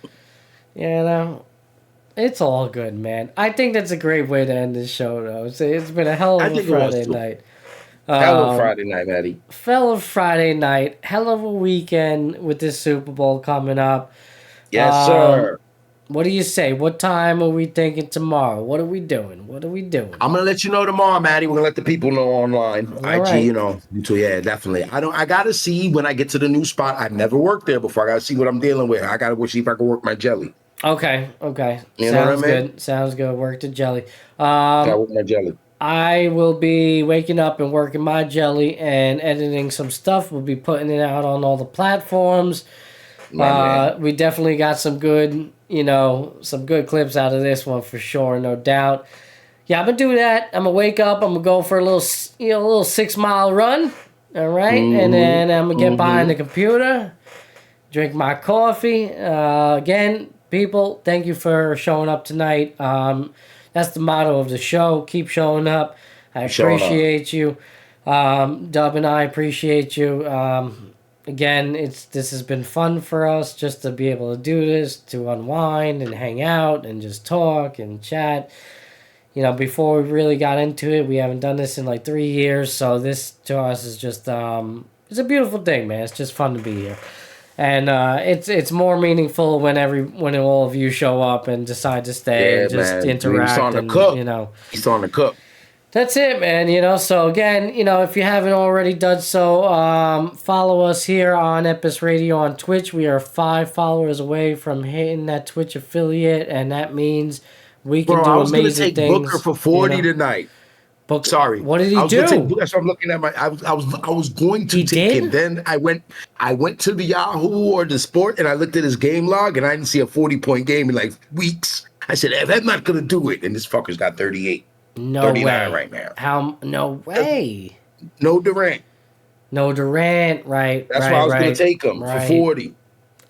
It's all good, man. I think that's a great way to end this show, though. It's been a hell of a Friday night. Hell of a Friday night, Matty. Friday night. Hell of a weekend with this Super Bowl coming up. Yes, sir. What do you say? What time are we thinking tomorrow? What are we doing? I'm going to let you know tomorrow, Matty. We're going to let the people know online. All IG, right. So, yeah, definitely. I got to see when I get to the new spot. I've never worked there before. I got to see what I'm dealing with. I got to see if I can work my jelly. Okay. You know what I mean? Good. Sounds good. Work the jelly. I work my jelly. I will be waking up and working my jelly and editing some stuff. We'll be putting it out on all the platforms. We definitely got some good, some good clips out of this one for sure, no doubt. Yeah, I'm gonna do that. I'm gonna wake up. I'm gonna go for a little 6-mile run. All right, and then I'm gonna get behind the computer, drink my coffee. Again, people, thank you for showing up tonight. That's the motto of the show. Keep showing up. I appreciate you. Dub and I appreciate you. Again, this has been fun for us just to be able to do this, to unwind and hang out and just talk and chat. before we really got into it, we haven't done this in like 3 years. So this to us is just, it's a beautiful thing, man. It's just fun to be here. And it's more meaningful when all of you show up and decide to stay and just interact. He's on the cook. He's on the cook. That's it, man. So again, if you haven't already done so, follow us here on Epis Radio on Twitch. We are 5 followers away from hitting that Twitch affiliate, and that means we can do amazing things. I was going to take Booker for 40 tonight. Sorry. What did he do? That's what I'm looking at. I was going to take him. Then I went to the Yahoo or the Sport, and I looked at his game log, and I didn't see a 40-point game in like weeks. I said, I'm not going to do it. And this fucker's got 38. No 39 way. right now. No way. No Durant. No Durant. Right. That's why I was going to take him for 40.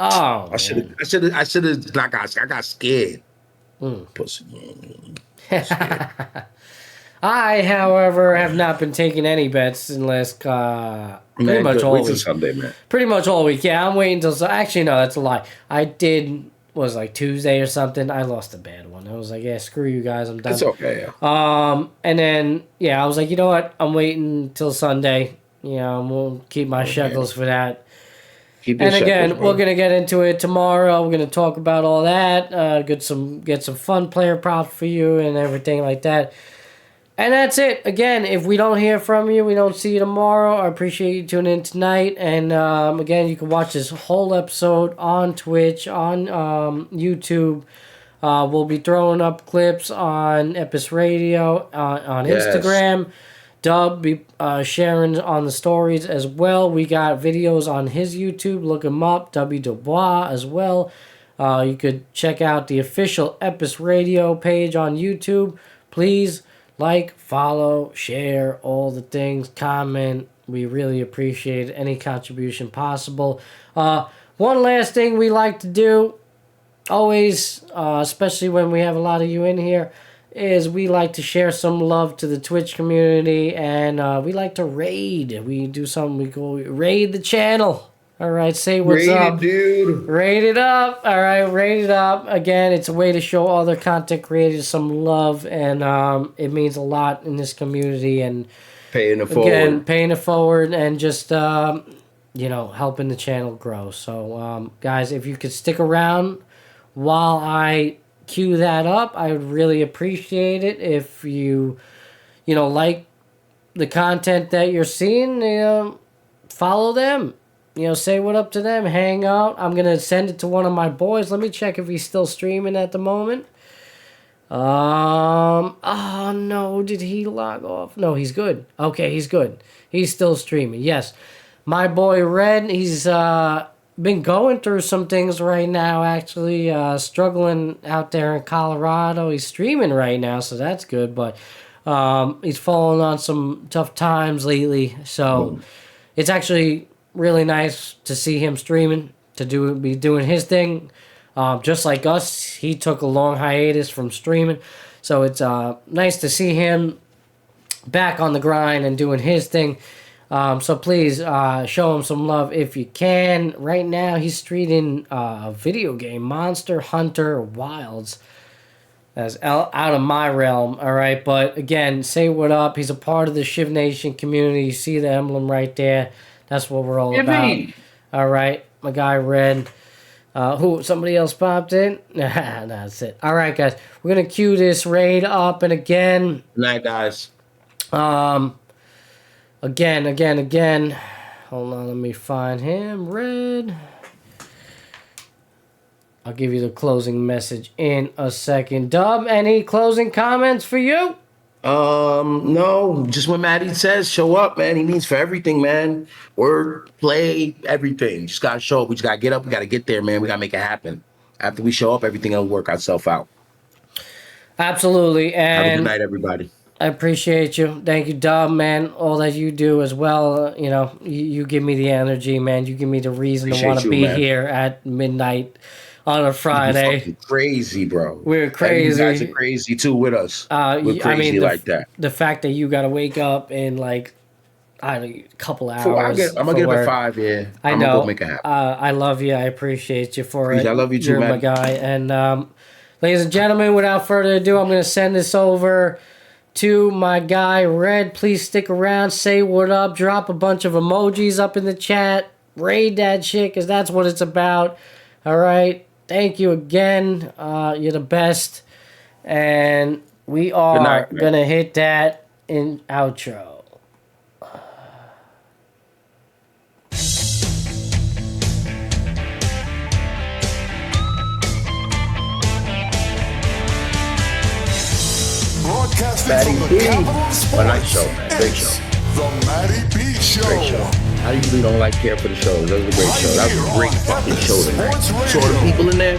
Oh. I should have. I got scared. Pussy. I, however, have not been taking any bets unless pretty much all week. Sunday, man. Pretty much all week. Yeah, I'm waiting until. Actually, no, that's a lie. I did. Was like Tuesday or something. I lost a bad one. I was like, yeah, screw you guys. I'm done. It's okay. Yeah. And then I was like, you know what? I'm waiting till Sunday. We'll keep my shekels for that. And again, we're gonna get into it tomorrow. We're gonna talk about all that. Get some fun player props for you and everything like that. And that's it. Again, if we don't hear from you, we don't see you tomorrow. I appreciate you tuning in tonight. And again, you can watch this whole episode on Twitch, on YouTube. We'll be throwing up clips on Epis Radio, on Instagram. Dub be sharing on the stories as well. We got videos on his YouTube. Look him up, W Dubois as well. You could check out the official Epis Radio page on YouTube. Please like, follow, share, all the things, comment. We really appreciate any contribution possible. One last thing we like to do, always, especially when we have a lot of you in here, is we like to share some love to the Twitch community, and we like to raid. We do something we call raid the channel. All right, say what's up. Dude. Rate it up. All right, rate it up. Again, it's a way to show other content creators some love, and it means a lot in this community. And paying it forward. Paying it forward, and just helping the channel grow. So, guys, if you could stick around while I cue that up, I would really appreciate it. If you like the content that you're seeing, follow them. Say what up to them, hang out. I'm going to send it to one of my boys. Let me check if he's still streaming at the moment. Oh, no, did he log off? No, he's good. Okay, he's good. He's still streaming, yes. My boy Red, he's been going through some things right now, actually. Struggling out there in Colorado. He's streaming right now, so that's good. But he's fallen on some tough times lately. So it's actually really nice to see him streaming, be doing his thing. Just like us, he took a long hiatus from streaming. So it's nice to see him back on the grind and doing his thing. So please show him some love if you can. Right now, he's streaming a video game, Monster Hunter Wilds. That's out of my realm, all right? But again, say what up. He's a part of the Shiv Nation community. You see the emblem right there. That's what we're all about. All right, my guy Red. Somebody else popped in? Nah, that's it. All right, guys. We're going to cue this raid up. And again. Good night, guys. Again. Hold on, let me find him. Red. I'll give you the closing message in a second. Dub, any closing comments for you? No, just what Matty says, show up, man. He means for everything, man. Word, play, everything. Just gotta show up. We just gotta get up. We gotta get there, man. We gotta make it happen. After we show up, everything will work itself out. Absolutely. And have a good night, everybody. I appreciate you. Thank you, Dub, man. All that you do as well. You give me the energy, man. You give me the reason to want to be here at midnight on a Friday. Fucking crazy, bro. We're crazy. You guys are crazy too with us. We're crazy like that. The fact that you got to wake up in like a couple hours. I'm gonna get up at 5. Yeah, I I'm know. gonna go make it happen. I love you. I appreciate you for it. I love you too, You're man. my guy. And Ladies and gentlemen, without further ado, I'm going to send this over to my guy, Red. Please stick around, say what up, drop a bunch of emojis up in the chat, raid that shit, because that's what it's about. All right? Thank you again. You're the best. And we are going to hit that in outro. Broadcasting Matty from the B. capital of sports. Nice show, man. Great It's show. The Matty B Show. Great show. I usually don't like care for the show. That was a great show. That was a great fucking show tonight. Sports Saw the Radio. people in there.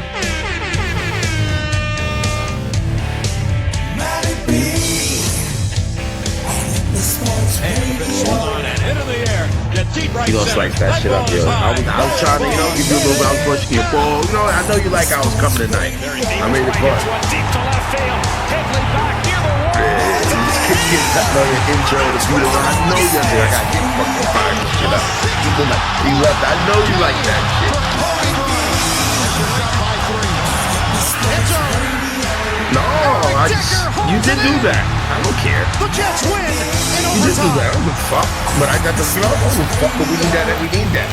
Matty B. Into the air. The deep right You gonna center. slice that shit up, yo. I was trying to, give you a little bit. I was pushing your ball. I know you like I was coming tonight. I'm ready to Hits call. one deep to left field. Headley back near the wall. Your intro to beautiful. I know you're there. I gotta get fucking fired and shit up. People like, you left. I know you like that shit. No, you did do that. I don't care. The Jets win in You did do overtime. that. I don't give a fuck. But I got the flow. I don't give a fuck. But we need that. We need that.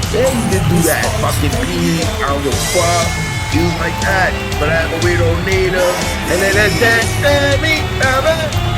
Yeah, you did do that. Fucking P. I don't give a fuck. You like that. But we don't need them. And then there's that.